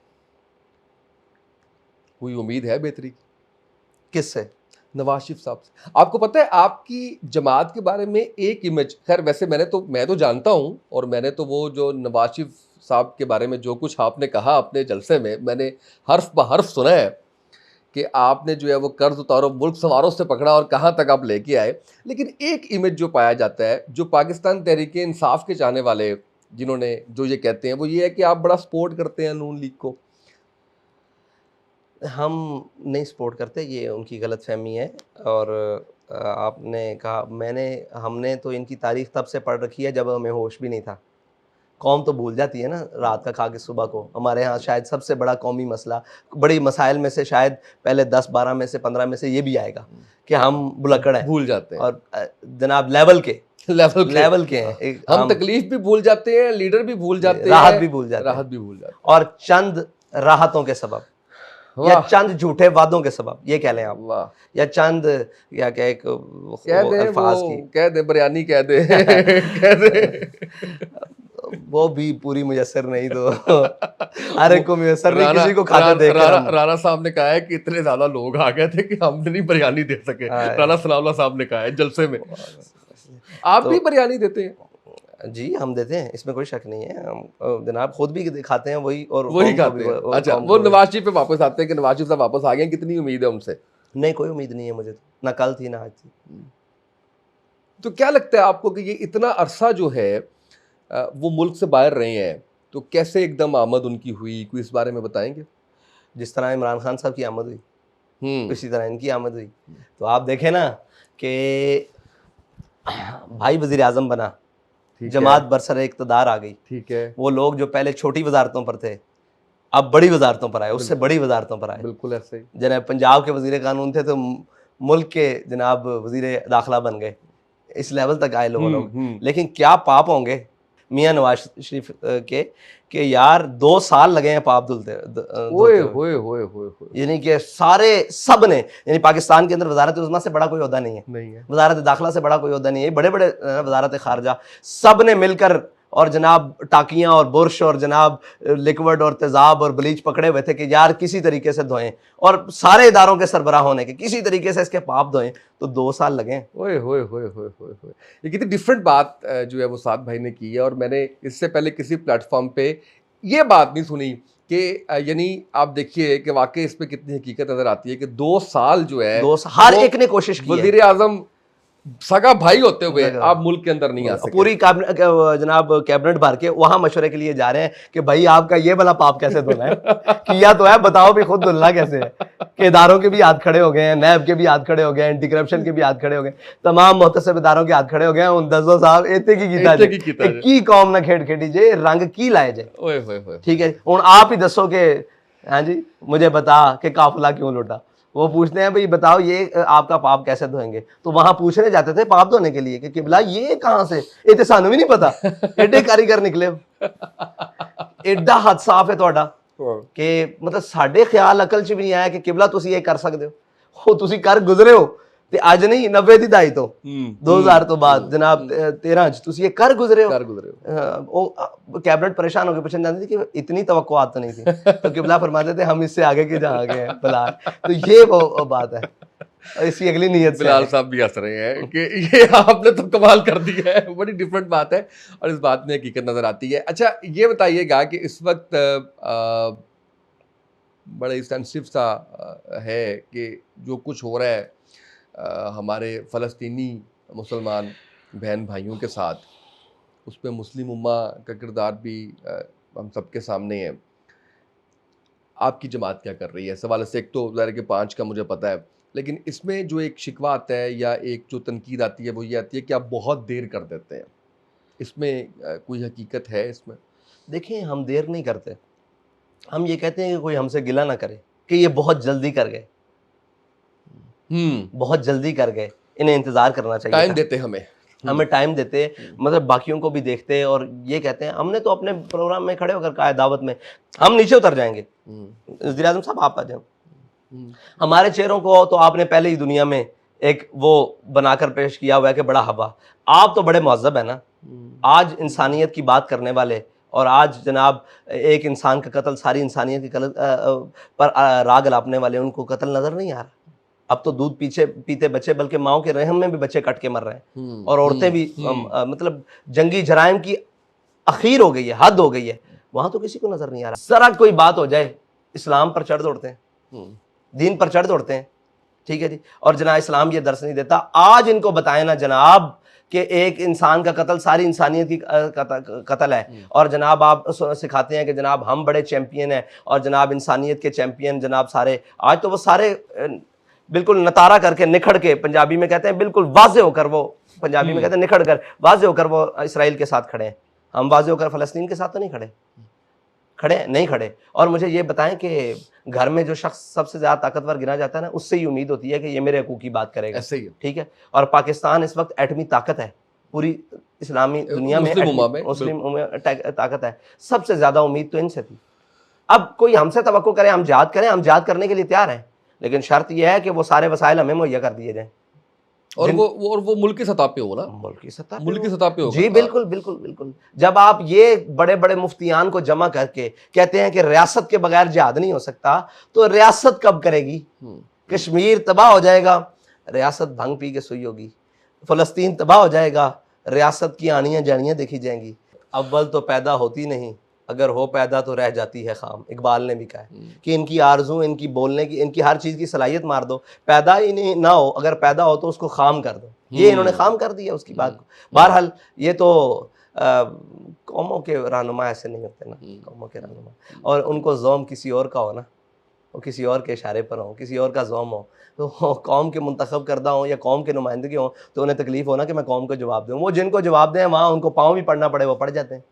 कोई उम्मीद है बेहतरी की? किससे? नवाज शरीफ साहब से। आपको पता है आपकी जमात के बारे में एक इमेज, खैर वैसे मैं तो जानता हूँ, और मैंने तो वो जो नवाज शरीफ साहब के बारे में जो कुछ आपने कहा अपने जलसे में, मैंने हर्फ ब हर्फ सुना है कि आपने जो है वो कर्ज उतारो, मुल्क सवारों से पकड़ा और कहाँ तक आप लेके आए। लेकिन एक इमेज जो पाया जाता है, जो पाकिस्तान तहरीक इंसाफ के चाहने वाले जिन्होंने जो ये कहते हैं, वो ये है कि आप बड़ा सपोर्ट करते हैं नून लीग को। हम नहीं सपोर्ट करते, ये उनकी गलतफहमी है। और आपने कहा, हमने तो इनकी तारीख तब से पढ़ रखी है जब हमें होश भी नहीं था। कौम तो भूल जाती है ना रात का खा के सुबह को। हमारे यहाँ शायद सबसे बड़ा कौमी मसला, बड़ी मसाइल में से शायद पहले 10-12 में से 15 में से ये भी आएगा कि हम भुलक्कड़ हैं, भूल जाते हैं, और जनाब लेवल के हैं। हम तकलीफ भी भूल जाते हैं, लीडर भी भूल जाते हैं, राहत भी भूल जाते हैं, और चंद राहतों के सबब या चंद झूठे वादों के सबब, ये कह लें आप, या चंद या क्या एक अल्फाज की कह दे, बयानी कह दे कह दे। वो भी पूरी मुयस्सर नहीं तो हर एक को मुयस्सर नहीं, किसी को खाते देख कर हम। राणा साहब ने कहा है कि इतने ज्यादा लोग आ गए थे कि हम नहीं बिरयानी दे सके। हाँ। राणा सनाउल्लाह साहब ने कहा है जलसे में। आप भी बिरयानी देते हैं? जी हम देते हैं, इसमें कोई शक नहीं है। हम जनाब खुद भी खाते हैं वही, और वही कौम को खाते भी, हैं। और अच्छा, कौम वो को भी। नवाज शरीफ पे वापस आते हैं कि नवाज शरीफ साहब वापस आ गए, कितनी उम्मीद है उनसे? नहीं, कोई उम्मीद नहीं है मुझे तो, ना कल थी ना आज थी। तो क्या लगता है आपको कि ये इतना अरसा जो है वो मुल्क से बाहर रहे हैं, तो कैसे एकदम आमद उनकी हुई, कोई इस बारे में बताएंगे? जिस तरह इमरान खान साहब की आमद हुई, हम्म। इसी तरह इनकी आमद हुई। तो आप देखें ना कि भाई वजीर आजम बना, ठीक है, जमात बरसर इक़्तिदार आ गई। ठीक है, वो लोग जो पहले छोटी वजारतों पर थे, अब बड़ी वजारतों पर आए, उससे बड़ी वजारतों पर आए। बिल्कुल ऐसे ही। जनाब पंजाब के वजीर कानून थे तो मुल्क के जनाब वजीर दाखिला बन गए, इस लेवल तक आए लोगों लोग। लेकिन क्या पाप होंगे मियां नवाज शरीफ के यार 2 साल लगे हैं पाप धुलते ओए होए होए होए होए। यानी कि सारे सब ने, यानी पाकिस्तान के अंदर वजारत उज़्मा से बड़ा कोई ओहदा नहीं है, नहीं है। वजारत दाखिला से बड़ा कोई ओहदा नहीं है, बड़े बड़े वजारत खारजा सब ने मिलकर, और जनाब टाकियाँ और बुरश और जनाब लिक्विड और तेज़ाब और ब्लीच पकड़े हुए थे कि यार किसी तरीके से धोएं, और सारे इदारों के सरबराह होने के किसी तरीके से इसके पाप धोएं, तो 2 साल लगे। ओए होए होए होए होए होए। ये कितनी डिफरेंट बात जो है वो साद भाई ने की है, और मैंने इससे पहले किसी प्लेटफॉर्म पे ये बात नहीं सुनी कि यानी आप देखिए कि वाकई इस पे कितनी हकीकत नजर आती है कि 2 साल जो है 2 साल हर एक ने कोशिश की है। वजीर आजम सगा भाई होते हुए आप मुल्क के अंदर नहीं आ सके। पूरी जनाब कैबिनेट भर के वहां मशवरे के लिए जा रहे हैं कि भाई आपका ये वाला पाप कैसे धुलना है किया तो है, बताओ भी खुद धुलना कैसे है। कि इदारों के भी हाथ खड़े हो गए हैं, नैब के भी हाथ खड़े हो गए हैं, एंटी करप्शन के भी हाथ खड़े हो गए, तमाम मुहतसिब इदारों के हाथ खड़े हो गए हैं। उन दसो साहब इतने की कौम ना खेड खेडी जे रंग की लाए जाए। ठीक है, हुण आप ही दसो कि हाँ जी मुझे बता कि काफिला क्यों लुटा। वो पूछते हैं भाई बताओ ये आपका पाप कैसे धोएंगे, तो वहां पूछने जाते थे पाप धोने के लिए कि किबला ये कहां से, ये तो सानू भी नहीं पता, एडे कारीगर निकले, एडा हद साफ है ਤੁਹਾਡਾ कि मतलब साडे ख्याल अकल च भी नहीं आया कि किबला तुसी ये कर सकते हो, तुसी कर गुजरे हो, ते अज नहीं 90 दी दाई तो 2000 तो बाद जनाब 13 च तुसी ये कर गुजरे हो। कैबिनेट परेशान होकर पूछने जाती थी कि इतनी तवक्कुआत तो नहीं थी, तो किबला फरमाते थे हम इससे आगे के जहाँ आगे हैं बिलाल। तो ये वो बात है, इसकी अगली नीयत से बिलाल साहब भी हंस रहे हैं कि ये आपने तो कमाल कर दिया है, बड़ी डिफरेंट बात है और इस बात में हकीकत नजर आती है। अच्छा ये बताइएगा कि इस वक्त बड़ा सेंसिटिव सा है कि जो कुछ हो रहा है हमारे फ़लस्तीनी मुसलमान बहन भाइयों के साथ, उस पर मुस्लिम उम्मा का किरदार भी हम सबके सामने है। आपकी जमात क्या कर रही है इस हवाले से? एक तो ज़ाहिर है कि 5 का मुझे पता है, लेकिन इसमें जो एक शिकवा आता है या एक जो तनकीद आती है वो ये आती है कि आप बहुत देर कर देते हैं। इसमें कोई हकीकत है इसमें? देखिए हम देर नहीं करते, हम ये कहते हैं कि कोई हमसे गिला ना करे कि ये बहुत जल्दी कर गए, बहुत जल्दी कर गए, इन्हें इंतजार करना चाहिए। टाइम देते हमें टाइम देते, मतलब बाकियों को भी देखते, और ये कहते हैं हमने तो अपने प्रोग्राम में खड़े होकर कहा है दावत में हम नीचे उतर जाएंगे, वज़ीर आज़म साहब आप आ जाओ। हमारे चेहरों को तो आपने पहले ही दुनिया में एक वो बनाकर पेश किया हुआ है कि बड़ा हवा, आप तो बड़े मुअज़्ज़ब है ना। आज इंसानियत की बात करने वाले, और आज जनाब एक इंसान का कत्ल सारी इंसानियत की पर राग लापने वाले, उनको कत्ल नजर नहीं आ रहा। अब तो दूध पीछे पीते बच्चे, बल्कि माओ के रहम में भी बच्चे कट के मर रहे हैं, और औरतें भी मतलब जंगी जराइम की अखीर हो गई है, हद हो गई है, वहां तो किसी को नजर नहीं आ रहा। जरा कोई बात हो जाए इस्लाम पर चढ़ दौड़ते हैं, दीन पर चढ़ दौड़ते हैं। ठीक है जी, और जनाब इस्लाम ये दर्श नहीं देता। आज इनको बताए ना जनाब कि एक इंसान का कत्ल सारी इंसानियत की कत्ल है, और जनाब आप सिखाते हैं कि जनाब हम बड़े चैंपियन हैं, और जनाब इंसानियत के चैंपियन जनाब सारे, आज तो वो सारे बिल्कुल नतारा करके निखड़ के, पंजाबी में कहते हैं बिल्कुल वाजे होकर, वो पंजाबी में कहते हैं निखड़ कर, वाजे होकर वो इसराइल के साथ खड़े हैं। हम वाजे होकर फ़लस्तीन के साथ तो नहीं खड़े नहीं खड़े। और मुझे ये बताएं कि घर में जो शख्स सबसे ज़्यादा ताकतवर गिना जाता है ना, उससे ही उम्मीद होती है कि ये मेरे हकूक़ की बात करेगा। ऐसे ही है। ठीक है, और पाकिस्तान इस वक्त एटमी ताकत है पूरी इस्लामी दुनिया में, मुस्लिम ताकत है। सबसे ज़्यादा उम्मीद तो इनसे थी। अब कोई हमसे तवक्को करे हम जिहाद करें, हम जिहाद करने के लिए तैयार हैं, लेकिन शर्त यह है कि वो सारे वसाइल हमें मुहैया कर दिए जाएँ। और वो मुल्क की सतह पे हो ना, मुल्क की सतह पे मुल्क की हो। सतह पे होगा। जी बिल्कुल बिल्कुल बिल्कुल। जब आप ये बड़े बड़े मुफ्तियान को जमा करके कहते हैं कि रियासत के बगैर जिहाद नहीं हो सकता, तो रियासत कब करेगी? कश्मीर तबाह हो जाएगा, रियासत भांग पी के सोई होगी। फलस्तीन तबाह हो जाएगा, रियासत की आनियाँ जानियाँ देखी जाएंगी। अव्वल तो पैदा होती नहीं, अगर हो पैदा तो रह जाती है खाम। इकबाल ने भी कहा है कि इनकी आरजू, इनकी बोलने की, इनकी हर चीज़ की सलाहियत मार दो, पैदा ही नहीं ना हो, अगर पैदा हो तो उसको खाम कर दो। ये इन्होंने खाम कर दिया उसकी बात को। बहरहाल ये तो कौमों के रहनुमा ऐसे नहीं होते ना, कौमों के रहनुमा, और उनको ज़ौम किसी और का हो ना, वो किसी और के इशारे पर हो, किसी और का ज़ौम हो, तो कौम के मुंतखब करदा हो या कौम के नुमाइंदगी हो, तो उन्हें तकलीफ हो ना कि मैं कौम को जवाब दूँ। वो जिनको जवाब दें वहाँ उनको पाँव भी पढ़ना पड़े, वो पढ़ जाते हैं।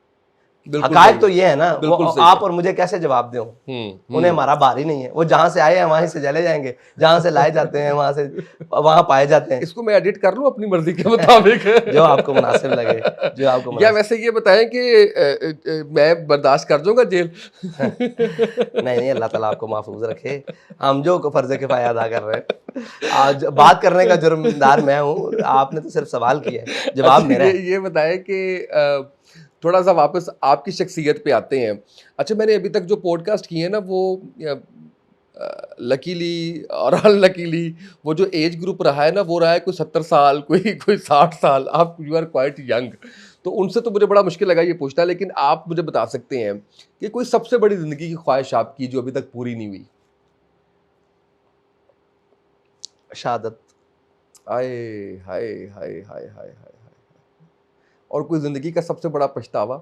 बिल्कुल हकायक सही तो है, ये है ना, वो बिल्कुल सही आप है। और मुझे कैसे जवाब दें? हम्म उन्हें हमारा बार ही नहीं है, वो जहाँ से आए हैं वहीं से चले जाएंगे, जहाँ से लाए जाते हैं वहाँ से वहाँ पाए जाते हैं। इसको मैं एडिट कर लूं अपनी मर्जी के मुताबिक जो आपको मुनासिब लगे, जो आपको या मुनासिब। वैसे ये बताएं कि मैं बर्दाश्त कर जाऊंगा जेल? नहीं नहीं, अल्लाह ताला आपको महफूज रखे। हम जो फर्ज किफाया अदा कर रहे हैं, आज बात करने का जुर्मदार मैं हूँ, आपने तो सिर्फ सवाल किया है, जवाब अच्छा मेरा है। ये बताएं कि थोड़ा सा वापस आपकी शख्सियत पे आते हैं। अच्छा, मैंने अभी तक जो पॉडकास्ट किए हैं ना, वो लकीली और अनलकीली वो जो एज ग्रुप रहा है ना, वो रहा है कोई 70 साल, कोई 60 साल। आप यू आर क्वाइट यंग, तो उनसे तो मुझे बड़ा मुश्किल लगा ये पूछना, लेकिन आप मुझे बता सकते हैं कि कोई सबसे बड़ी ज़िंदगी की ख्वाहिश आपकी जो अभी तक पूरी नहीं हुई? शहादत। आए हाय हाय हाय हाय हाय। और कोई ज़िंदगी का सबसे बड़ा पछतावा?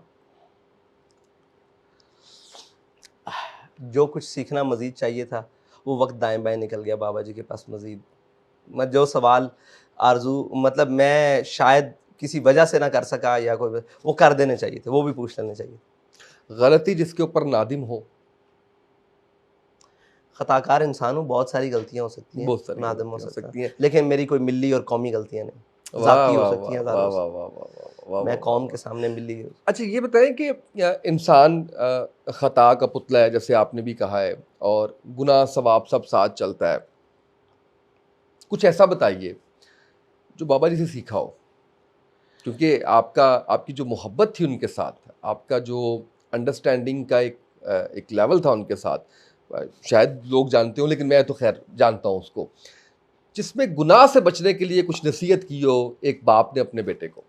जो कुछ सीखना मजीद चाहिए था, वो वक्त दाएं बाएं निकल गया बाबा जी के पास मजीद। मैं जो सवाल आरजू, मतलब मैं शायद किसी वजह से ना कर सका या कोई, वो कर देने चाहिए थे, वो भी पूछ लेने चाहिए। गलती जिसके ऊपर नादिम हो? खताकार इंसान हूँ, बहुत सारी गलतियाँ हो सकती हैं, बहुत सारी नादिम हो गलतियां हो सकता है, सकती हैं। लेकिन मेरी कोई मिली और कौमी गलतियाँ नहीं, वाह ज़ाती हो वाह सकती हैं वाह वाह हज़ारों से। वाह वाह वाह वाह वाह मैं वाह कौम वाह। के सामने मिली। अच्छा ये बताएं कि इंसान खता का पुतला है, जैसे आपने भी कहा है, और गुनाह सवाब सब साथ चलता है। कुछ ऐसा बताइए जो बाबा जी से सीखा हो, क्योंकि आपकी जो मोहब्बत थी उनके साथ, आपका जो अंडरस्टैंडिंग का एक लेवल था उनके साथ, शायद लोग जानते हो लेकिन मैं तो खैर जानता हूँ उसको, जिसमें गुनाह से बचने के लिए कुछ नसीहत की हो एक बाप ने अपने बेटे को।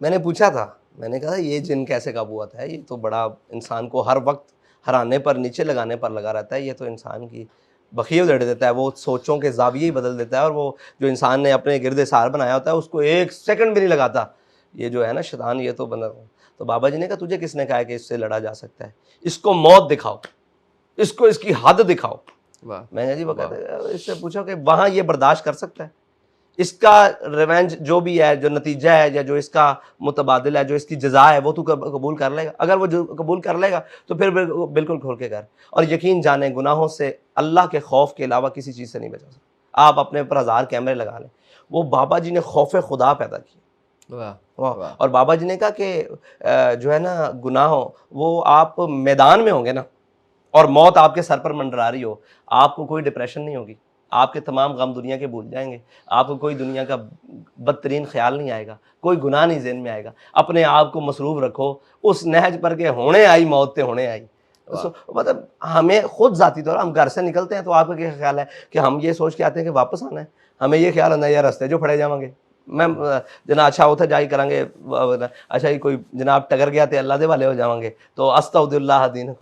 मैंने पूछा था, मैंने कहा ये जिन कैसे काबू आता है, ये तो बड़ा इंसान को हर वक्त हराने पर, नीचे लगाने पर लगा रहता है, ये तो इंसान की बखिए उधेड़ देता है, वो सोचों के जाविये ही बदल देता है, और वो जो इंसान ने अपने गिरद सार बनाया होता है उसको एक सेकंड भी नहीं लगाता। ये जो है ना शैतान, ये तो बना। तो बाबा जी ने कहा तुझे किसने कहा कि इससे लड़ा जा सकता है? इसको मौत दिखाओ, इसको इसकी हद दिखाओ। वाह मैंने जी वो वाह। कहते इससे पूछा कि वहाँ ये बर्दाश्त कर सकता है? इसका रिवेंज जो भी है, जो नतीजा है या जो इसका मुतबादिल है, जो इसकी जजा है, वो तू कबूल कर लेगा? अगर वो जो कबूल कर लेगा तो फिर बिल्कुल खोल के कर, और यकीन जाने गुनाहों से अल्लाह के खौफ के अलावा किसी चीज़ से नहीं बचा सकता। आप अपने ऊपर 1000 कैमरे लगा लें, वो बाबा जी ने खौफ खुदा पैदा किया। वाह वाह। और बाबा जी ने कहा कि जो है ना गुनाहों, वो आप मैदान में होंगे ना और मौत आपके सर पर मंडरा रही हो, आपको कोई डिप्रेशन नहीं होगी, आपके तमाम गम दुनिया के भूल जाएंगे, आपको कोई दुनिया का बदतरीन ख्याल नहीं आएगा, कोई गुनाह नहीं ज़हन में आएगा। अपने आप को मसरूफ़ रखो उस नहज पर के होने आई मौत ते होने आई। मतलब हमें खुद ज़ाती तौर हम घर से निकलते हैं तो आपका क्या ख्याल है कि हम ये सोच के आते हैं कि वापस आना है? हमें ये ख्याल आना है यार रस्ते जो फड़े जाएंगे, मैं जना अच्छा उथे जाई करांगे, अच्छा ही कोई जनाब टकर गया तो अल्लाह दे वाले हो जाएंगे, तो अस्तगफिरुल्लाह दीन,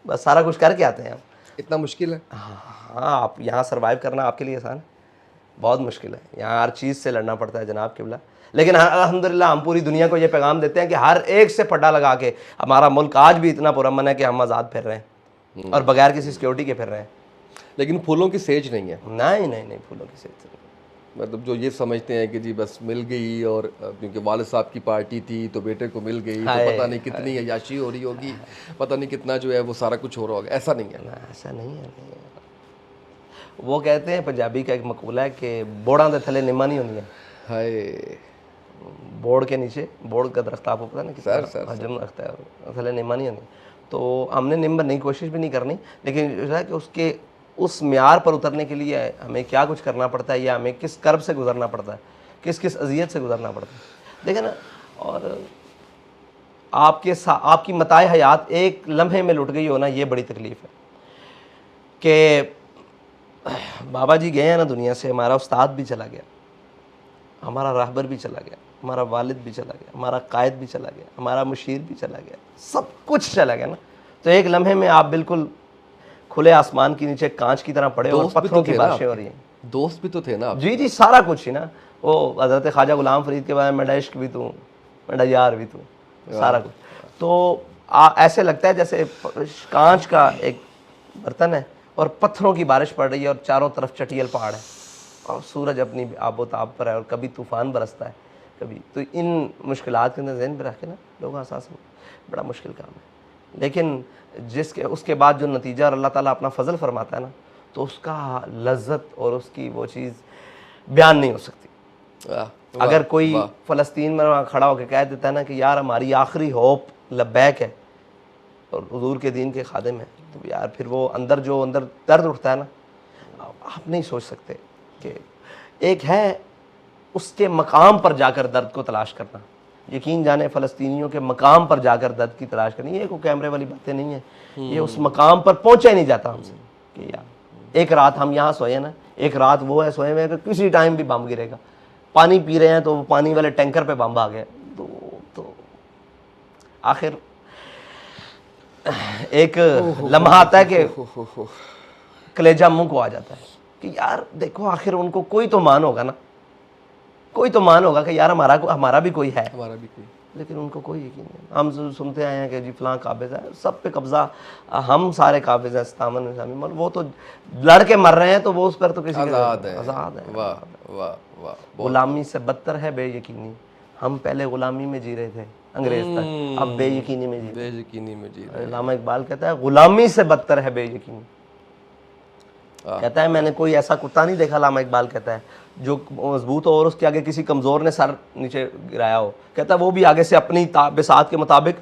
बस सारा कुछ करके आते हैं हम। इतना मुश्किल है? हाँ, आप यहाँ सर्वाइव करना आपके लिए आसान है? बहुत मुश्किल है, यहाँ हर चीज़ से लड़ना पड़ता है जनाब किबला। लेकिन अल्हम्दुलिल्लाह हम पूरी दुनिया को ये पैगाम देते हैं कि हर एक से पड्डा लगा के हमारा मुल्क आज भी इतना पुरअमन है कि हम आज़ाद फिर रहे हैं और बगैर किसी सिक्योरिटी के फिर रहे हैं। लेकिन फूलों की सेज नहीं है। नहीं नहीं नहीं, फूलों की सेज नहीं। मतलब जो ये समझते हैं कि जी बस मिल गई, और क्योंकि वालिद साहब की पार्टी थी तो बेटे को मिल गई, तो पता नहीं कितनी अय्याशी हो रही होगी, पता नहीं कितना जो है वो सारा कुछ हो रहा होगा। ऐसा नहीं है ना, ऐसा नहीं है, नहीं है। वो कहते हैं पंजाबी का एक मकूला है कि बोड़ा दे थले निम्मा नहीं होनी है। हाय। बोर्ड के नीचे, बोर्ड का दरख्त आपको पता ना कितना सर हजम रखता है, थले निम्मा नहीं होनी। तो हमने निम्ब नहीं, कोशिश भी नहीं करनी, लेकिन जो है कि उसके उस म्यार पर उतरने के लिए हमें क्या कुछ करना पड़ता है, या हमें किस कर्ब से गुजरना पड़ता है, किस किस अजियत से गुजरना पड़ता है, देखें ना। और आपकी मताए हयात एक लम्हे में लुट गई हो ना, ये बड़ी तकलीफ़ है। कि बाबा जी गए हैं ना दुनिया से, हमारा उस्ताद भी चला गया, हमारा रहबर भी चला गया, हमारा वालिद भी चला गया, हमारा कायद भी चला गया, हमारा मुशीर भी चला गया, सब कुछ चला गया ना। तो एक लम्हे में आप बिल्कुल खुले आसमान के नीचे कांच की तरह पड़े और पत्थरों की बारिशें हो रही हैं। दोस्त भी तो थे ना। जी जी, सारा कुछ ही ना। वो हज़रत ख्वाजा गुलाम फरीद के बारे में, मेरा इश्क भी तू, मेरा यार भी तू, सारा कुछ। तो ऐसे लगता है जैसे कांच का एक बर्तन है और पत्थरों की बारिश पड़ रही है और चारों तरफ चटियल पहाड़ है और सूरज अपनी आबोताब पर है और कभी तूफ़ान बरसता है कभी। तो इन मुश्किलात के अंदर ज़हन में रख के ना लोगों का एहसास बड़ा मुश्किल काम है। लेकिन उसके बाद जो नतीजा और अल्लाह ताला अपना फ़ज़ल फरमाता है ना, तो उसका लज्जत और उसकी वो चीज़ बयान नहीं हो सकती। अगर कोई फ़लस्तीन में वहाँ खड़ा होकर कह देता है ना कि यार हमारी आखिरी होप लब्बैक है और हुजूर के दीन के खादिम है, तो यार फिर वो अंदर दर्द उठता है ना, आप नहीं सोच सकते कि एक है उसके मकाम पर जाकर दर्द को तलाश करना। यकीन जाने फ़लस्तीनियों के मकाम पर जाकर दर्द की तलाश करनी, ये कोई कैमरे वाली बातें नहीं है, ये उस मकाम पर पहुँचा ही नहीं जाता हमसे कि यार एक रात हम यहाँ सोए ना, एक रात वो है सोए हुए कि किसी टाइम भी बम गिरेगा। पानी पी रहे हैं तो पानी वाले टैंकर पे बम आ गया। तो आखिर एक लम्हा आता है कि कलेजा मुंह को आ जाता है कि यार देखो आखिर उनको कोई तो मान होगा ना, कोई तो मान होगा कि यार हमारा भी कोई है, हमारा भी कोई। लेकिन उनको कोई यकीन नहीं। हम सुनते आए हैं कि जी फलां काबिज़ है, सब पे कब्ज़ा, हम सारे काबिज़ हैं, सतावन निज़ामी, मतलब वो तो लड़के मर रहे हैं तो वो उस पर तो किसी आज़ाद है। वाह वाह वाह। गुलामी से बदतर है बेयकीनी। हम पहले गुलामी में जी रहे थे अंग्रेज तक, अब बेयकीनी में जी रहे हैं। अल्लामा इकबाल कहता है गुलामी से बदतर है बेयकीनी। कहता है मैंने कोई ऐसा कुत्ता नहीं देखा, अल्लामा इकबाल कहता है, जो मजबूत हो और उसके आगे किसी कमज़ोर ने सर नीचे गिराया हो। कहता है वो भी आगे से अपनी बिसात के मुताबिक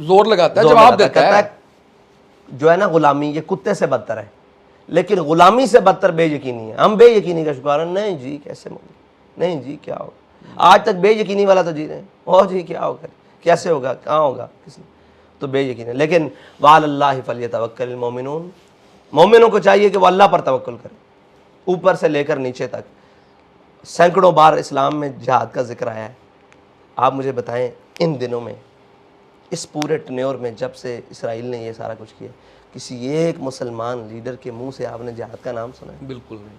जोर लगाता है, जवाब देता है। जो है ना गुलामी, ये कुत्ते से बदतर है, लेकिन गुलामी से बदतर बेयकीनी है। हम बेयकीनी का शिकार हैं। नहीं जी कैसे, नहीं जी क्या होगा, आज तक बेयकीनी वाला तो जी रहे हैं। और जी क्या होगा, कैसे होगा, कहाँ होगा, किसने, तो बेयकीन है। लेकिन वालल्लाहि फलियतवक्कलिल मोमिनून, मोमिनों को चाहिए कि वो अल्लाह पर तवक्कुल करें, ऊपर से लेकर नीचे तक। सैकड़ों बार इस्लाम में जिहाद का जिक्र आया है। आप मुझे बताएं इन दिनों में, इस पूरे टन्योर में, जब से इसराइल ने ये सारा कुछ किया, किसी एक मुसलमान लीडर के मुंह से आपने जिहाद का नाम सुना है? बिल्कुल नहीं।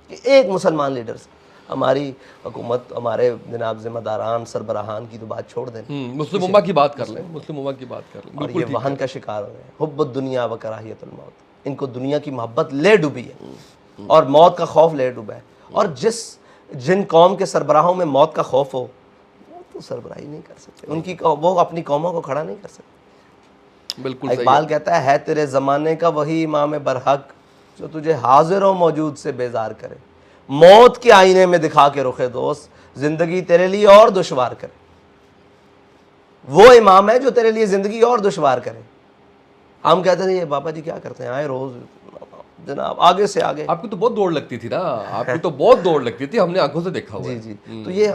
कि एक मुसलमान लीडर से। हमारी हुकूमत, हमारे जनाब जिम्मेदारान सरबराहान की तो बात छोड़ दें, मुस्लिम उम्मा की बात कर लें, मुस्लिम उम्मा की बात कर लें। और ये वहन का शिकार हो रहे हैं। हुब्बुद दुनिया व कराहियतुल मौत, इनको दुनिया की मोहब्बत ले डूबी है और मौत का खौफ ले डूबा है। और जिन कौम के सरबराहों में मौत का खौफ हो, वो तो सरबराही नहीं कर सकते, वो अपनी कौमों को खड़ा नहीं कर सकते। बिल्कुल इकबाल कहता है तेरे ज़माने का वही इमाम बरहक जो तुझे हाजिर व मौजूद से बेजार करे, मौत के आईने में दिखा के रुखे दोस्त, जिंदगी तेरे लिए और दुश्वार करे। वो इमाम है जो तेरे लिए जिंदगी और दुश्वार करे। हम कहते थे ये बाबा जी क्या करते हैं, आए रोज जनाब आगे से आगे। आपकी तो बहुत दौड़ लगती थी ना, आपकी तो बहुत दौड़ लगती थी, हमने आंखों से देखा हुआ जी जी। तो ये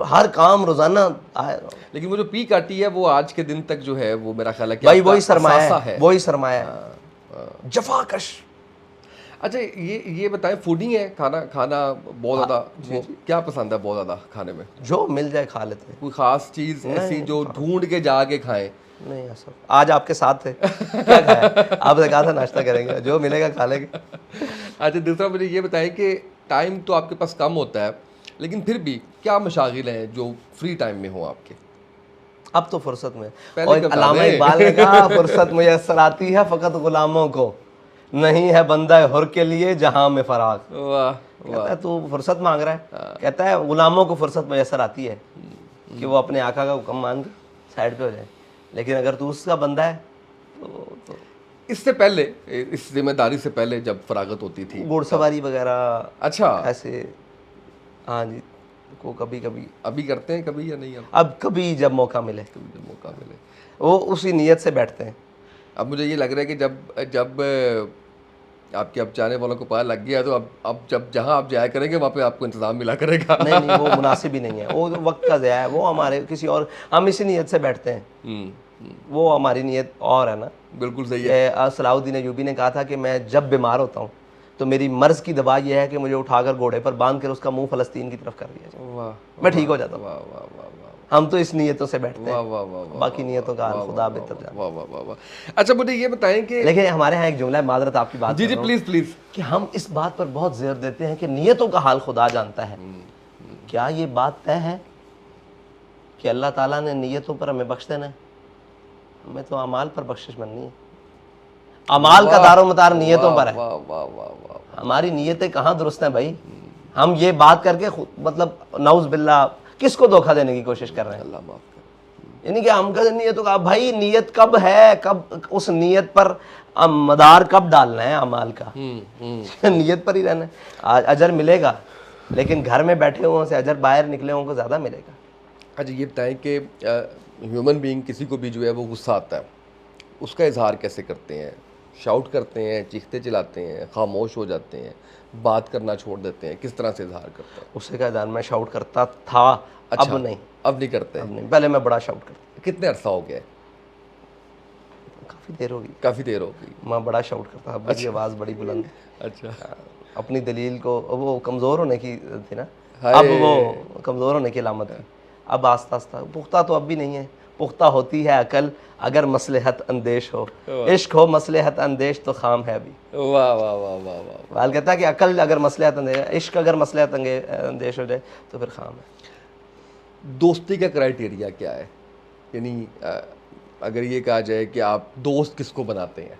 हर काम रोजाना आए। लेकिन वो जो पीक आती है वो आज के दिन तक जो है वो मेरा ख्याल है कि भाई वही सरमाया है, वही सरमाया है, जफाकश। अच्छा ये बताएं, फूडी है, खाना बहुत ज़्यादा, क्या पसंद है बहुत ज़्यादा खाने में? जो मिल जाए खा लेते हैं। कोई ख़ास चीज़ ऐसी जो ढूंढ के जाके खाएं? नहीं ऐसा, आज आपके साथ थे क्या खाया? आपने कहा था नाश्ता करेंगे, जो मिलेगा खा लेंगे। अच्छा दूसरा मुझे ये बताएं कि टाइम तो आपके पास कम होता है, लेकिन फिर भी क्या मशागिल हैं जो फ्री टाइम में हो आपके? अब तो फुर्सत में, और अल्लामा इकबाल ने कहा फुर्सत मुयस्सर आती है फ़कत गुलामों को, नहीं है बंदा हुर के लिए जहां में फराग। कहता है तू फुर्सत मांग रहा है, कहता है गुलामों को फुर्सत मुयस्सर आती है कि वो अपने आका का हुक्म मान के साइड पे हो जाए, लेकिन अगर तू उसका बंदा है तो इससे पहले, इस जिम्मेदारी से पहले जब फरागत होती थी, घुड़सवारी वगैरह, अच्छा ऐसे, हाँ जी, को कभी कभी अभी करते हैं कभी या नहीं? अब कभी जब मौका मिले, वो उसी नीयत से बैठते हैं। अब मुझे ये लग रहा है कि जब आपके अब जाने वालों को पता लग गया, तो अब जब जहाँ आप जाया करेंगे वहाँ पे आपको इंतजाम मिला करेगा। नहीं नहीं, वो मुनासिब ही नहीं है, वो वक्त का ज़या है, वो हमारे किसी और, हम इसी नीयत से बैठते हैं, वो हमारी नीयत और है ना। बिल्कुल सही है। सलाहुद्दीन अयूबी ने कहा था कि मैं जब बीमार होता हूँ तो मेरी मर्ज़ की दवा यह है कि मुझे उठाकर घोड़े पर बांध कर उसका मुंह फ़लस्तीन की तरफ कर दिया जाए, वाह मैं ठीक हो जाता हूँ। वाह वाह वाह वाह हम तो इस नीयतों से बैठते वाह हैं, वाह वाह वाह बाकी नीयतों का हाल वाह खुदा वाह बेहतर जाने। वाह वाह वाह वाह। अच्छा मुझे ये बताएं कि लेकिन हमारे यहाँ एक जुमला है, मादरत आपकी बात जी कर जी रहा हूँ, प्लीज प्लीज। कि हम इस बात पर बहुत जोर देते हैं कि नीयतों का हाल खुदा जानता है। क्या ये बात तय है कि अल्लाह ताला ने नीयतों पर हमें बख्श देना है? हमें तो अमाल पर बख्शिश बननी है। अमाल का दारोमदार नीयतों पर है। वाह वाह वाह वाह। हमारी नीयतें कहाँ दुरुस्त हैं भाई? हम ये बात करके मतलब नौज बिल्ला किसको धोखा देने की कोशिश कर रहे हैं? अल्लाह माफ करे। यानी कि हम कहते नीयतों का, भाई नीयत कब है, कब उस नीयत पर मदार कब डालना है अमाल का? नीयत पर ही रहना है। अजर मिलेगा, लेकिन घर में बैठे हुओं से अजर बाहर निकले हुओं को ज़्यादा मिलेगा। अच्छा ये बताएं कि ह्यूमन बीइंग किसी को भी जो है वो गुस्सा आता है, उसका इजहार कैसे करते हैं? शाउट करते हैं, चीखते चिल्लाते हैं, खामोश हो जाते हैं, बात करना छोड़ देते हैं, किस तरह से इजहार करते हैं? उससे का इजहार मैं शाउट करता था, अच्छा, अब नहीं। अब नहीं करते? अब नहीं, पहले मैं बड़ा शाउट करता। कितने अरसा हो गया है? काफ़ी देर होगी, काफ़ी देर हो गई। मैं बड़ा शाउट करता, अब मेरी आवाज़ बड़ी बुलंद। अच्छा अपनी दलील को, वो कमज़ोर होने की थी ना, हाय। अब वो कमज़ोर होने की अलामत थी। अब आस्ता आस्ता, पुख्ता तो अब भी नहीं है, पुख्ता होती है अकल अगर मसलहत अंदेश हो, इश्क हो मसलहत अंदेश तो खाम है अभी। वाह वाह वाह वाह वाह। वाल कहता है कि अकल अगर मसलहत अंदेश, इश्क अगर मसलहत अंदेश हो जाए तो फिर खाम है। दोस्ती का क्राइटेरिया क्या है? यानी अगर ये कहा जाए कि आप दोस्त किसको बनाते हैं,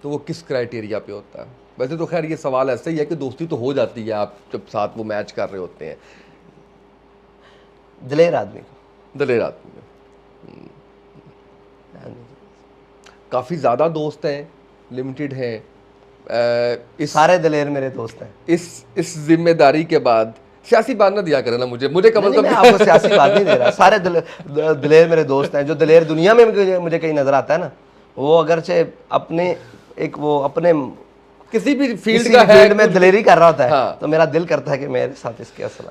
तो वो किस क्राइटेरिया पे होता है? वैसे तो खैर ये सवाल ऐसा ही है कि दोस्ती तो हो जाती है आप जब साथ वो मैच कर रहे होते हैं। दिलेर आदमी को, दलेर आदमी में काफ़ी ज़्यादा दोस्त हैं, लिमिटेड हैं? इस सारे दिलेर मेरे दोस्त हैं। इस जिम्मेदारी के बाद सियासी बात ना दिया करें ना मुझे कम नहीं, से मैं कम। आपको सियासी बात नहीं दे रहा, सारे दिलेर मेरे दोस्त हैं। जो दिलेर दुनिया में मुझे कहीं नजर आता है ना, वो अगरचे अपने एक वो अपने किसी भी फील्ड किसी का है, फील्ड में दिलेरी कर रहा होता है, हाँ। तो मेरा दिल करता है कि मेरे साथ इसके असल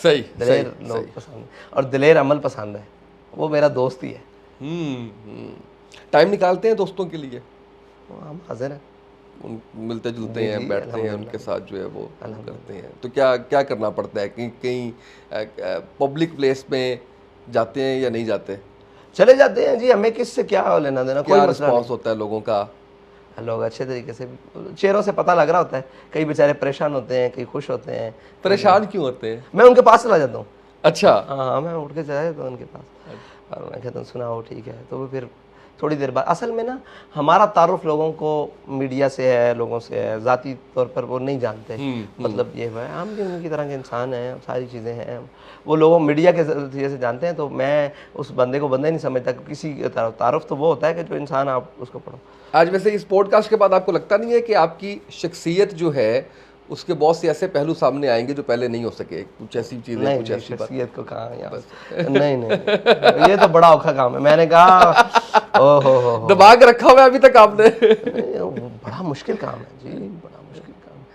सही दिलेर सही लोग सही। पसंद है, और दिलेर अमल पसंद है, वो मेरा दोस्त ही है। टाइम निकालते हैं दोस्तों के लिए? हम हाजिर हैं, उन मिलते जुलते जी, हैं, जी, बैठते हैं, अल्हम्दुलिल्लाह। उनके साथ जो है वो करते हैं। तो क्या क्या करना पड़ता है? कहीं कहीं पब्लिक प्लेस में जाते हैं या नहीं जाते? चले जाते हैं जी, हमें किससे क्या लेना देना, कोई क्या मसला रिस्पॉन्स होता है लोगों का? नहीं। लोग अच्छे तरीके से, चेहरों से पता लग रहा होता है, कई बेचारे परेशान होते हैं, कई खुश होते हैं। परेशान क्यों होते हैं? मैं उनके पास चला जाता हूँ। अच्छा हाँ, मैं उठ के चला जाता हूँ उनके पास, और मैं कहता हूँ सुनाओ ठीक है, तो वो फिर थोड़ी देर बाद, असल में ना हमारा तारुफ लोगों को मीडिया से है, लोगों से है, ज़ाती तौर पर वो नहीं जानते। मतलब ये है, हम भी उनकी तरह के इंसान हैं, सारी चीज़ें हैं, वो लोगों मीडिया के जरिए से जानते हैं। तो मैं उस बंदे को बंदा ही नहीं समझता, किसी तारुफ तो वो होता है कि जो इंसान आप उसको पढ़ो। आज वैसे इस पॉडकास्ट के बाद आपको लगता नहीं है कि आपकी शख्सियत जो है उसके बहुत से ऐसे पहलू सामने आएंगे जो पहले नहीं हो सके? कुछ ऐसी चीज़ें, नहीं कुछ नहीं, ऐसी बात? शख्सियत को कहाँ यहाँ नहीं नहीं, ये तो बड़ा औखा काम है। मैंने कहा ओ हो दिमाग रखा हुआ है अभी तक आपने? वो बड़ा मुश्किल काम है जी, बड़ा मुश्किल काम है,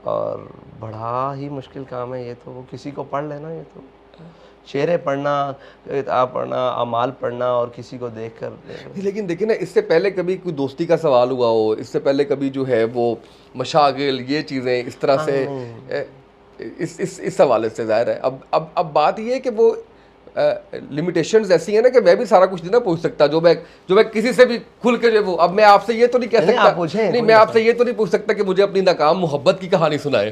और बड़ा ही मुश्किल काम है ये तो। वो किसी को पढ़ लेना, ये तो शेरे पढ़ना, किताब पढ़ना, अमाल पढ़ना, और किसी को देख कर। लेकिन देखिए ना, इससे पहले कभी कोई दोस्ती का सवाल हुआ हो, इससे पहले कभी जो है वो मशागिल, ये चीज़ें इस तरह से इस हवाले से ज़ाहिर है अब बात ये है कि वो लिमिटेशंस ऐसी हैं ना कि मैं भी सारा कुछ नहीं ना पूछ सकता जो मैं किसी से भी खुल के जो वो। अब मैं आपसे ये तो नहीं कह सकता, आप पूछें, नहीं मैं आपसे ये तो नहीं पूछ सकता कि मुझे अपनी नाकाम मोहब्बत की कहानी सुनाए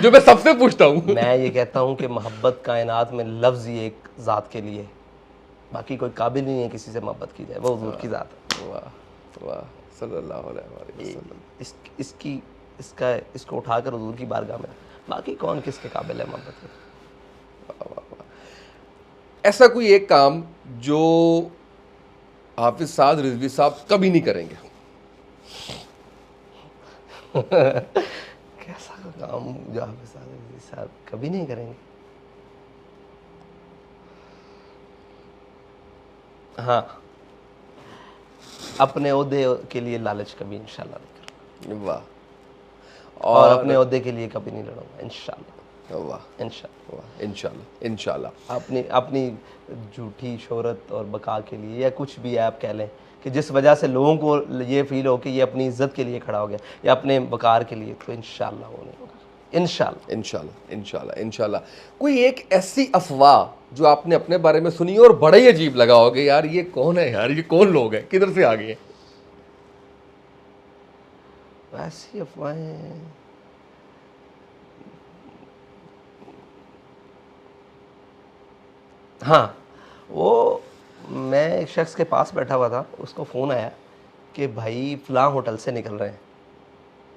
जो मैं सबसे पूछता हूँ। मैं ये कहता हूँ कि मोहब्बत कायनात में लफ्ज़ ही एक ज़ात के लिए, बाकी कोई काबिल नहीं है किसी से मोहब्बत की जाए, वो हुजूर की ज़ात है। वाह वाह सल्लल्लाहु अलैहि वसल्लम। इसको उठाकर हुजूर की बारगाह में, बाकी कौन किसके काबिल है मोहब्बत के? ऐसा कोई एक काम जो हाफिज साद रिजवी साहब कभी नहीं करेंगे? कैसा काम जो हाफिज साहब कभी नहीं करेंगे? हाँ, अपने ओहदे के लिए लालच कभी इंशाल्लाह नहीं करूँगा, वाह। और अपने ओहदे के लिए कभी नहीं लड़ूंगा इंशाल्लाह, वाह इंशाल्लाह। वाह, इंशाल्लाह इंशाल्लाह। अपनी अपनी झूठी शोहरत और बका के लिए, या कुछ भी आप कह लें कि जिस वजह से लोगों को ये फील हो कि ये अपनी इज्जत के लिए खड़ा हो गया या अपने वकार के लिए, तो इंशाल्लाह वो नहीं होगा, इंशाल्लाह। इंशाल्लाह इंशाल्लाह इंशाल्लाह। कोई एक ऐसी अफवाह जो आपने अपने बारे में सुनी और बड़ा ही अजीब लगा होगा, यार ये कौन है, यार ये कौन लोग हैं, किधर से आ गए हैं? ऐसी अफवाहें हाँ, वो मैं एक शख्स के पास बैठा हुआ था, उसको फ़ोन आया कि भाई फ़लाँ होटल से निकल रहे हैं,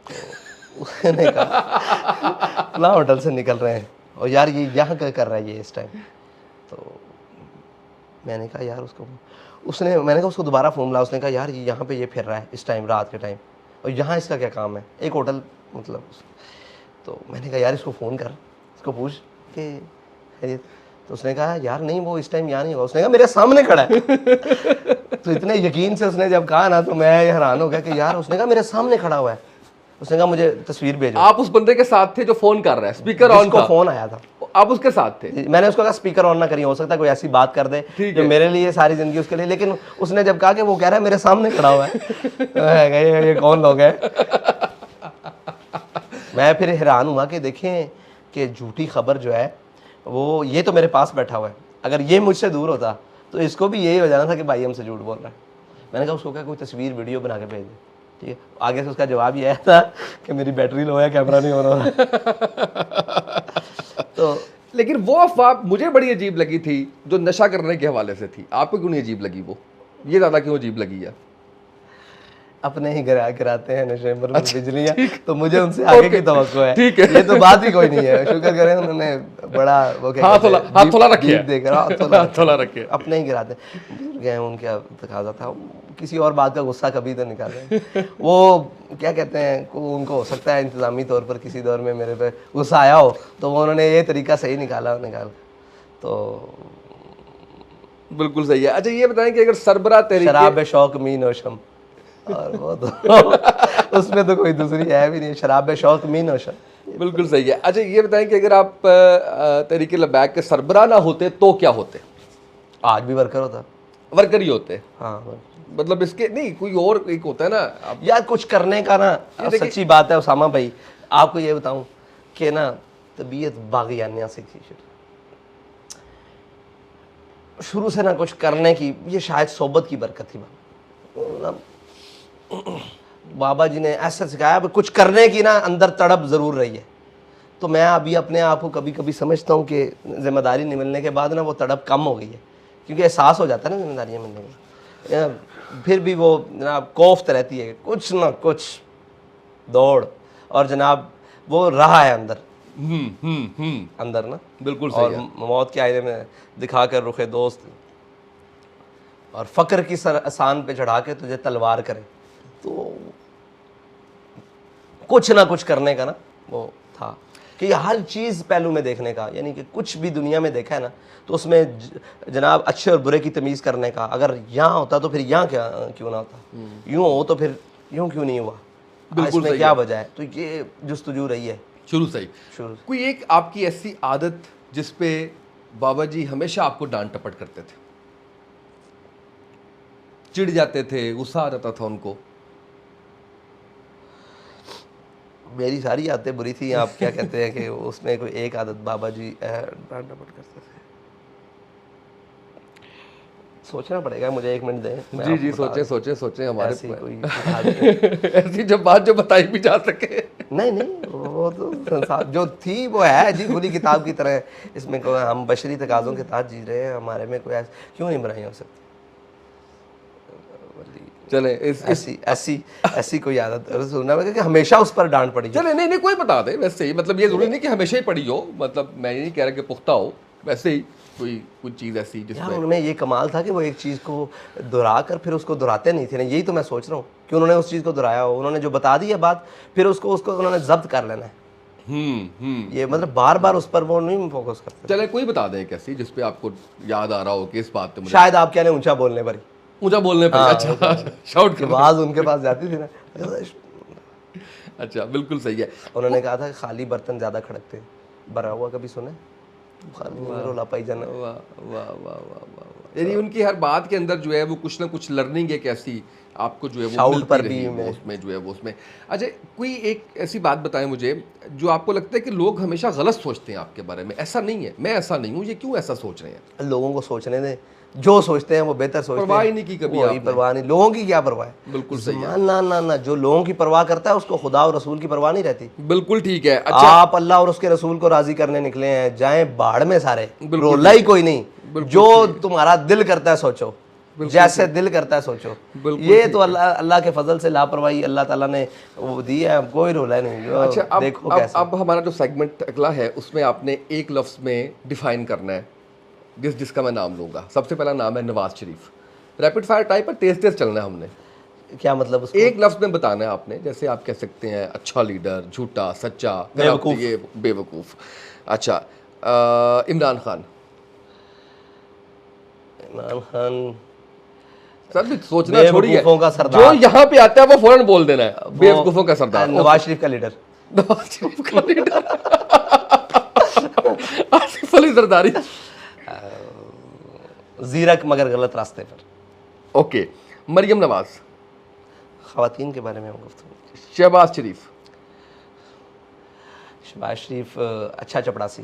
तो उसने कहा फ़लाँ होटल से निकल रहे हैं और यार ये यहाँ क्या कर रहा है ये इस टाइम। तो मैंने कहा यार मैंने कहा उसको दोबारा फ़ोन लाया, उसने कहा यार ये यहाँ पे ये फिर रहा है इस टाइम, रात के टाइम, और यहाँ इसका क्या काम है, एक होटल मतलब। तो मैंने कहा यार इसको फ़ोन कर, इसको पूछ कि खैरियत। तो उसने कहा यार नहीं वो इस टाइम यहाँ नहीं होगा, उसने कहा मेरे सामने खड़ा है। तो इतने यकीन से उसने जब कहा ना, तो मैं हैरान हो गया कि यार, उसने कहा मेरे सामने खड़ा हुआ है, उसने कहा मुझे तस्वीर भेजो। आप उस बंदे के साथ थे जो फोन कर रहा है, स्पीकर ऑन जिसको था, फोन आया था, आप उसके साथ थे? मैंने उसको कहा स्पीकर ऑन ना करिए, हो सकता है कोई ऐसी बात कर दे जो मेरे लिए सारी जिंदगी उसके लिए, लेकिन उसने जब कहा कि वो कह रहा है मेरे सामने खड़ा हुआ है, ये कौन लोग हैं। मैं फिर हैरान हुआ कि देखें कि झूठी खबर जो है वो, ये तो मेरे पास बैठा हुआ है, अगर ये मुझसे दूर होता तो इसको भी यही हो जाना था कि भाई हमसे झूठ बोल रहा है। मैंने कहा उसको क्या कोई तस्वीर वीडियो बना के भेज दे, ठीक है। आगे से उसका जवाब ये आया था कि मेरी बैटरी लो है, कैमरा नहीं हो रहा। तो लेकिन वो अफवाह मुझे बड़ी अजीब लगी थी जो नशा करने के हवाले से थी, आपको क्यों नहीं अजीब लगी वो? ये ज़्यादा क्यों अजीब लगी है? अपने ही गिराते हैं नशे में अच्छा, बिजलियाँ, तो मुझे उनसे आगे की तवक्को है। ठीक है, ये तो बात ही कोई नहीं है, शुक्र करें उन्होंने बड़ा वो हाथ थोड़ा रखे, थोड़ा रखे, अपने ही गिराते गए, उनका तकाजा था, किसी और बात का गुस्सा कभी तो निकाले। वो क्या कहते हैं, उनको हो सकता है इंतजामी तौर पर किसी दौर में मेरे पे गुस्सा आया हो, तो वो उन्होंने ये तरीका सही निकाला, तो बिल्कुल सही है। अच्छा ये बताएं कि अगर सरबरा तहरीक शराब शौक मी नौशम, और वो तो उसमें तो कोई दूसरी है भी नहीं, शराब शौक मी नौशम। बिल्कुल सही है। अच्छा ये बताएं कि अगर आप तहरीक लबैक के सरबरा ना होते तो क्या होते? आज भी वर्कर होता, वर्कर ही होते। हाँ, मतलब इसके नहीं कोई और एक होता है ना यार कुछ करने का ना। अब सच्ची बात है उसामा भाई, आपको ये बताऊं कि ना तबीयत बागियानिया से थी शुरू से ना, कुछ करने की, ये शायद सोबत की बरकत थी। बाबा जी ने ऐसा सिखाया, कुछ करने की ना अंदर तड़प ज़रूर रही है। तो मैं अभी अपने आप को कभी कभी समझता हूँ कि जिम्मेदारी नहीं मिलने के बाद ना वो तड़प कम हो गई है, क्योंकि एहसास हो जाता है ना जिम्मेदारियाँ मिलने के, फिर भी वो जनाब कोफ्त रहती है, कुछ ना कुछ दौड़, और जनाब वो रहा है अंदर अंदर ना, बिल्कुल सही और है। मौत के आईने में दिखा कर रुखे दोस्त, और फ़क्र की सर आसान पे चढ़ा के तुझे तलवार करे, तो कुछ ना कुछ करने का ना वो था कि हर चीज़ पहलू में देखने का, यानी कि कुछ भी दुनिया में देखा है ना, तो उसमें जनाब अच्छे और बुरे की तमीज़ करने का। अगर यहाँ होता तो फिर यहाँ क्या क्यों ना होता, यूँ हो तो फिर यूँ क्यों नहीं हुआ, इसमें क्या वजह है, तो ये जुस्तजू रही है शुरू से ही। कोई एक आपकी ऐसी आदत जिस पे बाबा जी हमेशा आपको डांट टपट करते थे, चिढ़ जाते थे, गुस्सा आ जाता था उनको? मेरी सारी आदतें बुरी थी, आप क्या कहते हैं कि उसमें कोई एक आदत बाबा जी डांट डपट करते थे। सोचना पड़ेगा मुझे, 1 मिनट दें। जी जी, सोचे हमारे ऐसी कोई ऐसी जब बात जो बताई भी जा सके। नहीं, वो तो संसार जो थी वो है जी, खुली किताब की तरह। इसमें कोई, हम बशरी तकाज़ों के तहत जी रहे हैं, हमारे में कोई क्यों नहीं बुराई हो सकती। चले ऐसी कोई आदत सुनना कि हमेशा उस पर डांट पड़ी। चले नहीं कोई बता दे वैसे ही, मतलब ये जरूरी नहीं कि हमेशा ही पड़ी हो, मतलब मैं ये नहीं कह रहा कि पुख्ता हो, वैसे ही कोई कुछ चीज़ ऐसी जिसमें उनमें ये कमाल था कि वो एक चीज़ को दोहरा कर फिर उसको दोहराते नहीं थे ना। यही तो मैं सोच रहा हूँ कि उन्होंने उस चीज़ को दोहराया हो, उन्होंने जो बता दी है बात, फिर उसको उन्होंने जब्त कर लेना है। ये मतलब बार बार उस पर वो नहीं फोकस करते। चले कोई बता दें कैसी जिसपे आपको याद आ रहा हो कि इस बात पे शायद आप क्या ऊंचा बोलने पर, ऊंचा बोलने पे, हाँ, अच्छा शाउट कि कर, आवाज उनके पास जाती थी ना। अच्छा बिल्कुल सही है। उन्होंने कहा था कि खाली बर्तन ज्यादा खड़कते हैं, भरा हुआ कभी सुने? खाली में रोला पाई जाना। वाह वाह वाह वाह वाह वाह। यानी उनकी हर बात के अंदर जो है वो कुछ ना कुछ लर्निंग एक ऐसी आपको जो है वो शाउट मिलती पर रही, भी वो मैं उसमें जो है वो उसमें। अच्छा, कोई एक ऐसी बात बताएं मुझे जो आपको लगता है कि लोग हमेशा गलत सोचते हैं आपके बारे में, ऐसा नहीं है, मैं ऐसा नहीं हूँ, ये क्यों ऐसा सोच रहे हैं? लोगों को सोचने दें, जो सोचते हैं वो बेहतर सोचते परवाह ही हैं। नहीं की कभी वही आपने? परवाह नहीं, लोगों की क्या परवाह है? बिल्कुल सही है, ना ना ना, जो लोगों की परवाह करता है उसको खुदा और रसूल की परवाह नहीं रहती। बिल्कुल ठीक है। अच्छा, आप अल्लाह और उसके रसूल को राजी करने निकले हैं, जाएं बाढ़ में सारे, बिल्कुल रोला ही ठीक कोई नहीं। बिल्कुल जो ठीक है, तुम्हारा दिल करता है सोचो, बिल्कुल जैसे दिल करता है सोचो। बिल्कुल ये ठीक तो है। अल्लाह अल्लाह के फजल से लापरवाही अल्लाह ताला ने वो दी है, कोई रोला नहीं। जो अच्छा, देखो कैसे। अब हमारा जो सेगमेंट अगला है उसमें आपने एक लफ्ज़ में डिफाइन करना है जिसका मैं नाम लूंगा। सबसे पहला नाम है Nawaz Sharif. Rapid fire type पर तेज तेज चलना है हमने। क्या मतलब उसको? एक लफ्ज़ में बताना है आपने, जैसे आप कह सकते हैं अच्छा लीडर, झूठा, सच्चा, फिर आप बेवकूफ। ये बेवकूफ़। अच्छा, इमरान खान। इमरान खान सर भी सोचना छोड़िए, बेवकूफों का जो सरदार। यहाँ पे आता है वो फौरन बोल देना है, वो बेवकूफ़ों का सरदार। नवाज शरीफ का लीडर। नवाज शरीफ का लीडर आसिफ अली जरदारी। जीरक मगर गलत रास्ते पर। ओके, मरियम नवाज। खवातीन के बारे में हम गुफ्तगू। शहबाज शरीफ। शहबाज शरीफ अच्छा चपड़ासी।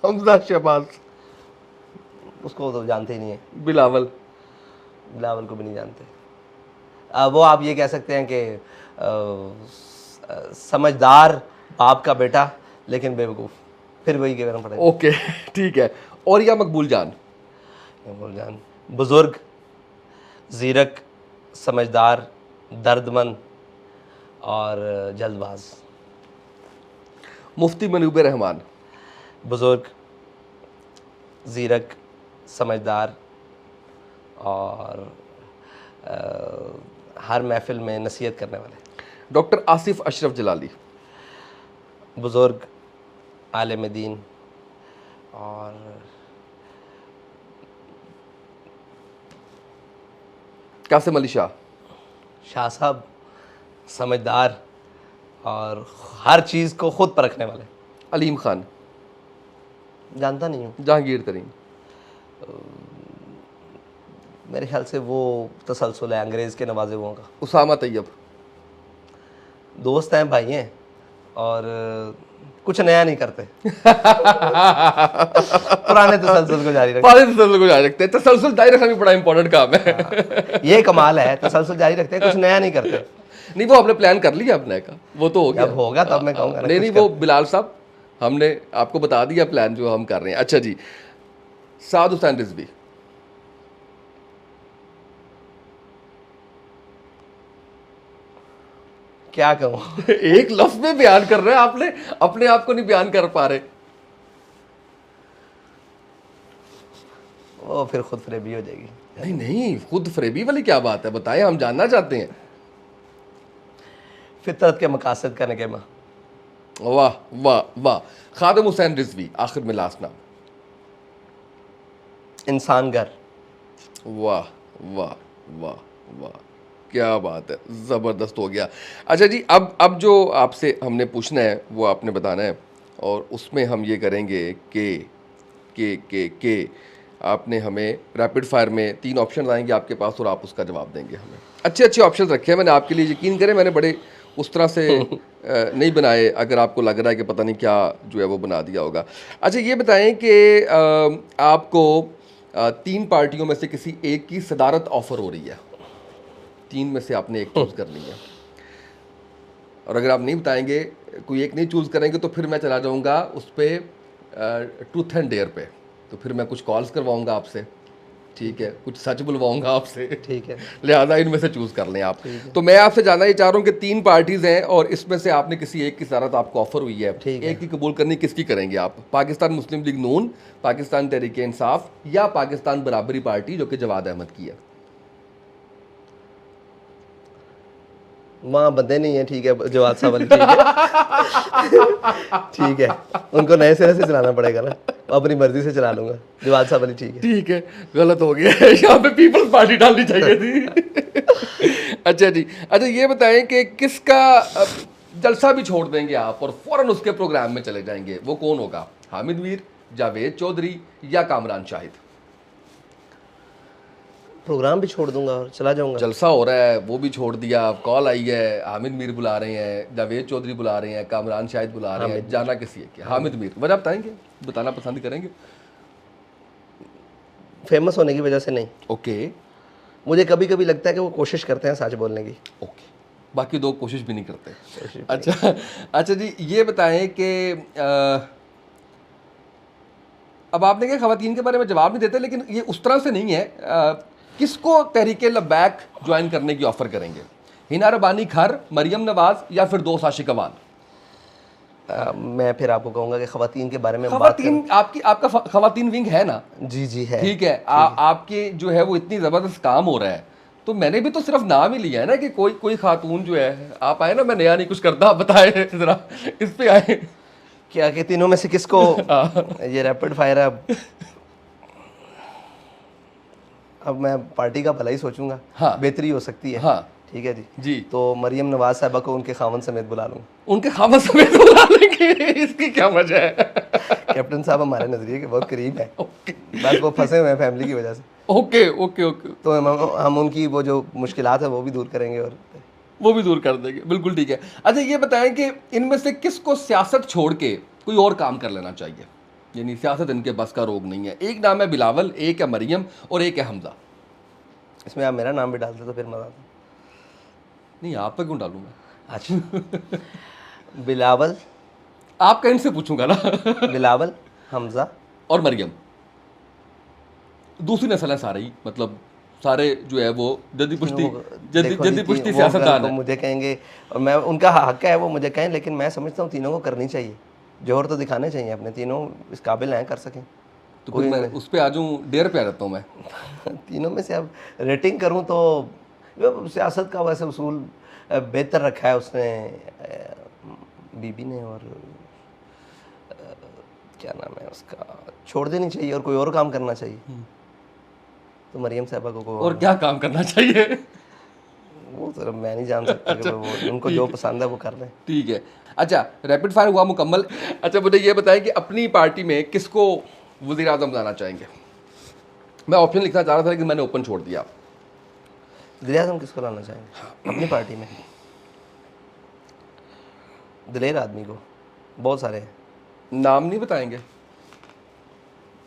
हमजा शहबाज। उसको तो जानते ही नहीं है। बिलावल। बिलावल को भी नहीं जानते। वो आप ये कह सकते हैं कि समझदार बाप का बेटा लेकिन बेवकूफ़, फिर वही कहना पड़ेगा। ओके ठीक है। और या मकबूल जान। मकबूल जान बुजुर्ग, जीरक, समझदार, दर्दमंद और जल्दबाज। मुफ्ती मनूब रहमान। बुजुर्ग, जीरक, समझदार और हर महफिल में नसीहत करने वाले। डॉक्टर आसिफ अशरफ जलाली। बुजुर्ग, आलिम दीन और कासिम अली शाह। शाह साहब, समझदार और हर चीज़ को खुद परखने वाले। अलीम खान। जानता नहीं हूँ। जहांगीर तरीन। मेरे ख्याल से वो तसलसल है अंग्रेज़ के नवाजे हुओं का। उसामा तैयब। दोस्त हैं, भाई हैं और कुछ नया नहीं करते। पुराने तसलसल को जारी रखते। पाले तसलसल को जारी रखते हैं। तसलसल जारी रखना भी बड़ा इंपॉर्टेंट काम है। ये कमाल है, तसलसल जारी रखते हैं, कुछ नया नहीं करते। नहीं, वो हमने प्लान कर लिया अपने का, वो तो हो गया। जब होगा तब मैं कहूँगा ना नहीं कुछ नहीं, वो बिलाल साहब हमने आपको बता दिया प्लान जो हम कर रहे हैं। अच्छा जी, साद हुसैन रिजवी। क्या कहूँ। एक लफ्ज में बयान कर रहे हैं आपने, अपने आप को नहीं बयान कर पा रहे। वो फिर खुद फरेबी हो जाएगी। नहीं नहीं, खुद फरेबी वाली क्या बात है, बताएं, हम जानना चाहते हैं। फितरत के मकासद का नगमा। वाह वाह वाह। खादिम हुसैन रिजवी, आखिर में लास्ट नाम। इंसान घर। वाह वाह वाह वाह, क्या बात है, ज़बरदस्त हो गया। अच्छा जी, अब जो आपसे हमने पूछना है वो आपने बताना है, और उसमें हम ये करेंगे कि आपने हमें रैपिड फायर में 3 ऑप्शन आएंगे आपके पास और आप उसका जवाब देंगे हमें। अच्छे अच्छे ऑप्शन रखे हैं मैंने आपके लिए, यकीन करें मैंने बड़े उस तरह से नहीं बनाए, अगर आपको लग रहा है कि पता नहीं क्या जो है वो बना दिया होगा। अच्छा, ये बताएं कि आपको 3 पार्टियों में से किसी एक की सदारत ऑफर हो रही है, 3 में से आपने एक चूज़ करनी है, और अगर आप नहीं बताएंगे, कोई एक नहीं चूज़ करेंगे, तो फिर मैं चला जाऊंगा उस पर ट्रूथ एंड डेयर पे, तो फिर मैं कुछ कॉल्स करवाऊंगा आपसे, ठीक है, कुछ सच बुलवाऊंगा आपसे, ठीक है। लिहाजा इनमें से चूज़ कर लें आप। तो मैं आपसे जानना ये चाह रहा हूँ कि 3 पार्टीज़ हैं और इसमें से आपने किसी एक की सदारत आपको ऑफर हुई है, एक की कबूल करनी, किसकी करेंगे आप? पाकिस्तान मुस्लिम लीग नून, पाकिस्तान तहरीक इंसाफ, या पाकिस्तान बराबरी पार्टी जो कि जवाद अहमद की है? वहाँ बंदे नहीं है, ठीक है, जवाद साहब वाली, ठीक है। ठीक है, उनको नए सिरे से चलाना पड़ेगा ना। अपनी मर्जी से चला लूंगा। जवाद साहब अली ठीक है। ठीक है, गलत हो गया है, यहाँ पे पीपल्स पार्टी डालनी चाहिए थी। अच्छा जी, अच्छा ये बताएं कि किसका जलसा भी छोड़ देंगे आप और फौरन उसके प्रोग्राम में चले जाएंगे, वो कौन होगा? हामिद मीर, जावेद चौधरी या कामरान शाहिद? प्रोग्राम भी छोड़ दूंगा और चला जाऊंगा। जलसा हो रहा है वो भी छोड़ दिया, कॉल आई है, हामिद मीर बुला रहे हैं, जावेद चौधरी बुला रहे हैं, कामरान शाहिद बुला रहे हैं, जाना किसी एक के? हामिद मीर। वजह बताएंगे, बताना पसंद करेंगे? फेमस होने की वजह से नहीं, ओके मुझे कभी कभी लगता है कि वो कोशिश करते हैं सच बोलने की। ओके, बाकी दो कोशिश भी नहीं करते। अच्छा अच्छा जी, ये बताएं कि अब आपने कहा खवातीन के बारे में जवाब नहीं देते, लेकिन ये उस तरह से नहीं है। किसको तहरीक लब्बैक ज्वाइन करने की ऑफ़र करेंगे? हिना रबानी खर, मरियम नवाज या फिर दोस्त आशिक अवान? मैं फिर आपको कहूंगा कि खवातीन के बारे में बात खवातीन, आपका खवातीन विंग है ना? जी जी है। ठीक है, आपके जो है वो इतनी ज़बरदस्त काम हो रहा है, तो मैंने भी तो सिर्फ नाम ही लिया है ना कि कोई कोई खातून जो है, आप आए ना, मैं नया नहीं कुछ करता, आप बताए जरा इस पे आए। क्या कि तीनों में से किसको? ये रैपिड फायर है। अब मैं पार्टी का भला ही सोचूंगा। हाँ। बेहतरी हो सकती है। हाँ ठीक है जी। जी, तो मरियम नवाज साहबा को उनके खामन समेत बुला लूंगा। उनके खामन समेत बुला लेंगे, इसकी क्या वजह है? कैप्टन साहब हमारे नजरिए के बहुत करीब है, ओके बस वो फंसे हुए हैं फैमिली की वजह से। ओके ओके ओके, तो हम उनकी वो जो मुश्किलात है वो भी दूर करेंगे और वो भी दूर कर देंगे, बिल्कुल ठीक है। अच्छा ये बताएं कि इनमें से किसको सियासत छोड़ के कोई और काम कर लेना चाहिए, यानी सियासत इनके बस का रोग नहीं है? एक नाम है बिलावल, एक है मरियम और एक है हमजा। इसमें आप मेरा नाम भी डालते तो फिर मजा आता। नहीं, आप पे क्यों डालूं मैं? अच्छा बिलावल, आपका इनसे पूछूंगा ना। बिलावल, हमजा और मरियम, दूसरी नस्ल है सारे ही, मतलब सारे जो है वो जद्दी पुश्ती, जद्दी पुश्ती सियासतदान है। मुझे कहेंगे और मैं उनका हक है वो मुझे कहें, लेकिन मैं समझता हूँ तीनों को करनी चाहिए। जोहर तो दिखाने चाहिए अपने, तीनों इस काबिल हैं कर सकें। तो फिर मैं उस पर आ जाऊँ, डेयर पे आ जाता हूँ मैं। तीनों में से अब रेटिंग करूं तो सियासत का वैसे उसूल बेहतर रखा है उसने, बीबी ने, और क्या नाम है उसका, छोड़ देनी चाहिए और कोई और काम करना चाहिए। तो मरियम साहबा को और क्या काम करना चाहिए? वो तो मैं नहीं जान सकता कि वो उनको जो पसंद है वो कर रहे हैं। ठीक है। अच्छा, रैपिड फायर हुआ मुकम्मल। अच्छा मुझे ये बताएं कि अपनी पार्टी में किसको वज़ीर आज़म बनाना चाहेंगे? मैं ऑप्शन लिखना चाह रहा था लेकिन मैंने ओपन छोड़ दिया। वज़ीर आज़म किसको लाना चाहेंगे अपनी पार्टी में? दिलेर आदमी को, बहुत सारे हैं। नाम नहीं बताएंगे?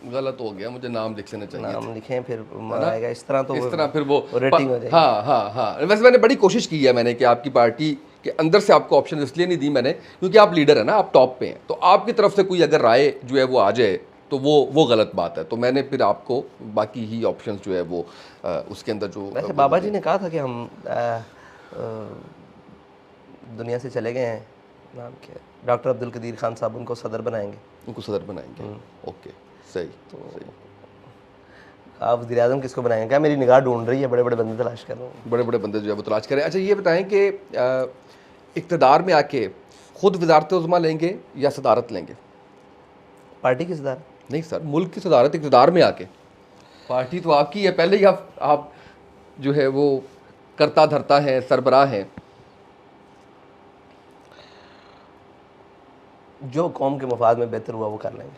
गलत हो गया, मुझे नाम लिख लेने चाहिए। नाम लिखें फिर मजा आएगा, इस तरह तो इस तरह फिर वो रेटिंग हो जाएगी। हाँ हाँ हाँ, वैसे मैंने बड़ी कोशिश की है मैंने कि आपकी पार्टी के अंदर से आपको ऑप्शन इसलिए नहीं दी मैंने क्योंकि आप लीडर है ना, आप टॉप पे हैं, तो आपकी तरफ से कोई अगर राय जो है वो आ जाए तो वो गलत बात है। तो मैंने फिर आपको बाकी ही ऑप्शंस जो है वो उसके अंदर जो वैसे बाबा जी ने कहा था कि हम दुनिया से चले गए हैं, नाम क्या है, डॉक्टर अब्दुल कदीर खान साहब, उनको सदर बनाएंगे। उनको सदर बनाएंगे, ओके सही। तो सही, आप वज़ीर आज़म किसको बनाएंगे? क्या मेरी निगाह ढूंढ रही है, बड़े बड़े बंदे तलाश कर रहा हूँ। बड़े बड़े बंदे जो है वो तलाश करें। अच्छा ये बताएं कि इक़्तिदार में आके खुद वज़ारत उज़्मा लेंगे या सदारत लेंगे? पार्टी की सदारत नहीं सर, मुल्क की सदारत इक़्तिदार में आके। पार्टी तो आपकी है, पहले ही आप जो है वो करता धरता है, सरबराह हैं। जो कौम के मफाद में बेहतर हुआ वो कर लेंगे।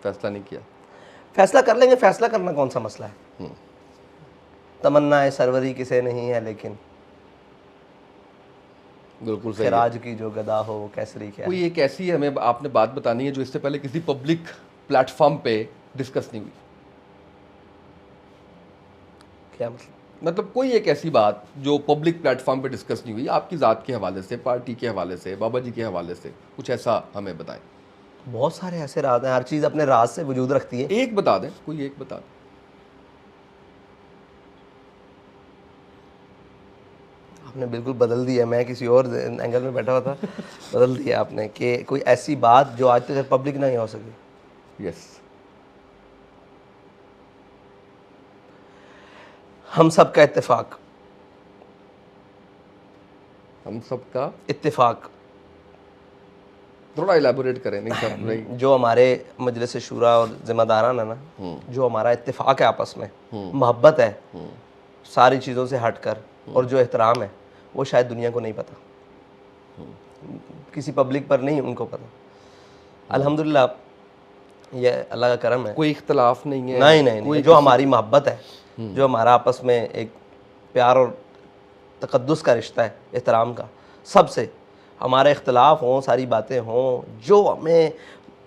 फैसला नहीं किया? फैसला कर लेंगे, फैसला करना कौन सा मसला है। तमन्ना है सरवरी किसे नहीं है, लेकिन बिल्कुल सही। खिराज की जो गदा हो वो कैसरी क्या है। कोई एक ऐसी हमें आपने बात बतानी है जो इससे पहले किसी पब्लिक प्लेटफॉर्म पे डिस्कस नहीं हुई? क्या मतलब? मतलब कोई एक ऐसी बात जो पब्लिक प्लेटफॉर्म पे डिस्कस नहीं हुई, आपकी ज़ात के हवाले से, पार्टी के हवाले से, बाबा जी के हवाले से, कुछ ऐसा हमें बताएं। बहुत सारे ऐसे राज हैं, हर चीज़ अपने राज से वजूद रखती है। एक बता दें, कोई एक बता दें। आपने बिल्कुल बदल दिया, मैं किसी और एंगल में बैठा हुआ था, बदल दिया आपने कि कोई ऐसी बात जो आज तक पब्लिक नहीं हो सकी। यस। हम सब का इत्तेफाक, हम सबका इत्तेफाक थोड़ा इलेबोरेट करें, नहीं सब नहीं। जो हमारे मजलिस शूरा और जिम्मेदारान है ना, जो हमारा इत्तेफाक है आपस में, मोहब्बत है सारी चीज़ों से हटकर, और जो एहतराम है, वो शायद दुनिया को नहीं पता, किसी पब्लिक पर नहीं उनको पता। अल्हम्दुलिल्लाह, ये अल्लाह का करम है। कोई इख्तलाफ नहीं है, नहीं, जो हमारी मोहब्बत है, जो हमारा आपस में एक प्यार और तकद्दुस का रिश्ता है, एहतराम का, सबसे हमारे इख्तलाफ हों, सारी बातें हों, जो हमें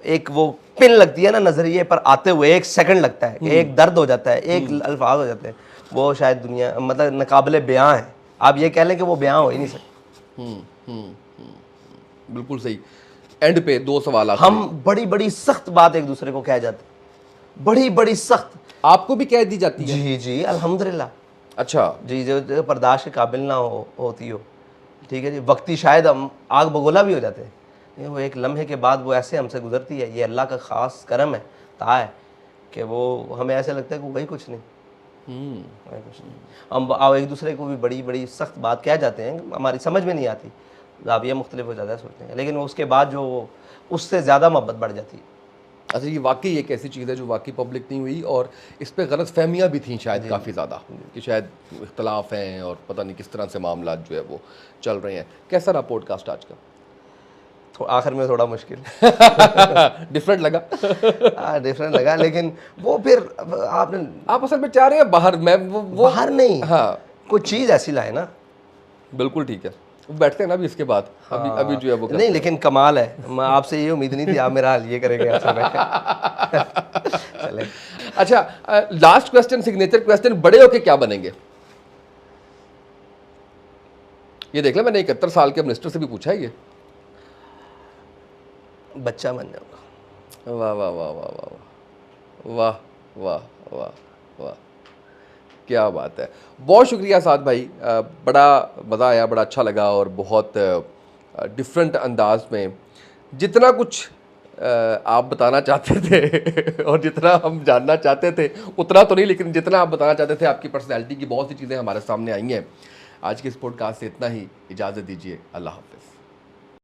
एक वो पिन लगती है ना नज़रिए पर आते हुए, एक सेकंड लगता है, एक दर्द हो जाता है, एक अल्फाज हो जाते हैं, वो शायद दुनिया मतलब नाकाबिले बयां है। आप ये कह लें कि वो बयां हो ही नहीं सकते। बिल्कुल सही। एंड पे दो सवाल आते हम बड़ी बड़ी सख्त बात एक दूसरे को कह जाते, बड़ी बड़ी सख्त, आपको भी कह दी जाती है? जी जी अल्हम्दुलिल्लाह। अच्छा जी, जो बर्दाश्त के काबिल ना होती हो, ठीक है जी, वक्ती शायद हम आग बगोला भी हो जाते हैं, लेकिन वो एक लम्हे के बाद वो ऐसे हमसे गुजरती है। ये अल्लाह का ख़ास करम है, ता है कि वो हमें ऐसे लगता है कि वही कुछ नहीं, वही कुछ नहीं। हम एक दूसरे को भी बड़ी बड़ी सख्त बात कह जाते हैं, हमारी समझ में नहीं आती, ज़ाविया मुख्तलिफ हो जाता है सोचते हैं, लेकिन उसके बाद जो उससे ज़्यादा मोहब्बत बढ़ जाती है। अच्छा, ये वाकई एक ऐसी चीज़ है जो वाकई पब्लिक नहीं हुई, और इस पे गलत फहमियाँ भी थी शायद काफ़ी ज़्यादा, कि शायद इख्तलाफ हैं और पता नहीं किस तरह से मामला जो है वो चल रहे हैं। कैसा रहा पॉडकास्ट आज का? आखिर में थोड़ा मुश्किल डिफरेंट लगा? डिफरेंट लगा, लेकिन वो फिर आपने, आप असल में चाह रहे हैं बाहर, मैं वो बाहर नहीं, हाँ कोई चीज़ ऐसी लाए ना। बिल्कुल ठीक है, वो बैठते हैं ना अभी इसके बाद, अभी जो है वो नहीं, लेकिन कमाल है, मैं आपसे ये उम्मीद नहीं थी आप मेरा हाल ये करेंगे असल में। चले। अच्छा, लास्ट क्वेश्चन, सिग्नेचर क्वेश्चन, बड़े होके क्या बनेंगे? ये देख ले, मैंने 71 साल के मिनिस्टर से भी पूछा है ये। बच्चा बन जाऊंगा। वाह वाह वाह वाह वाह वाह वाह वाह वाह, क्या बात है। बहुत शुक्रिया साद भाई, बड़ा मज़ा आया, बड़ा अच्छा लगा, और बहुत डिफरेंट अंदाज में जितना कुछ आप बताना चाहते थे और जितना हम जानना चाहते थे उतना तो नहीं, लेकिन जितना आप बताना चाहते थे, आपकी पर्सनैलिटी की बहुत सी चीज़ें हमारे सामने आई हैं। आज के इस पॉडकास्ट से इतना ही, इजाज़त दीजिए, अल्लाह हाफ़िज़।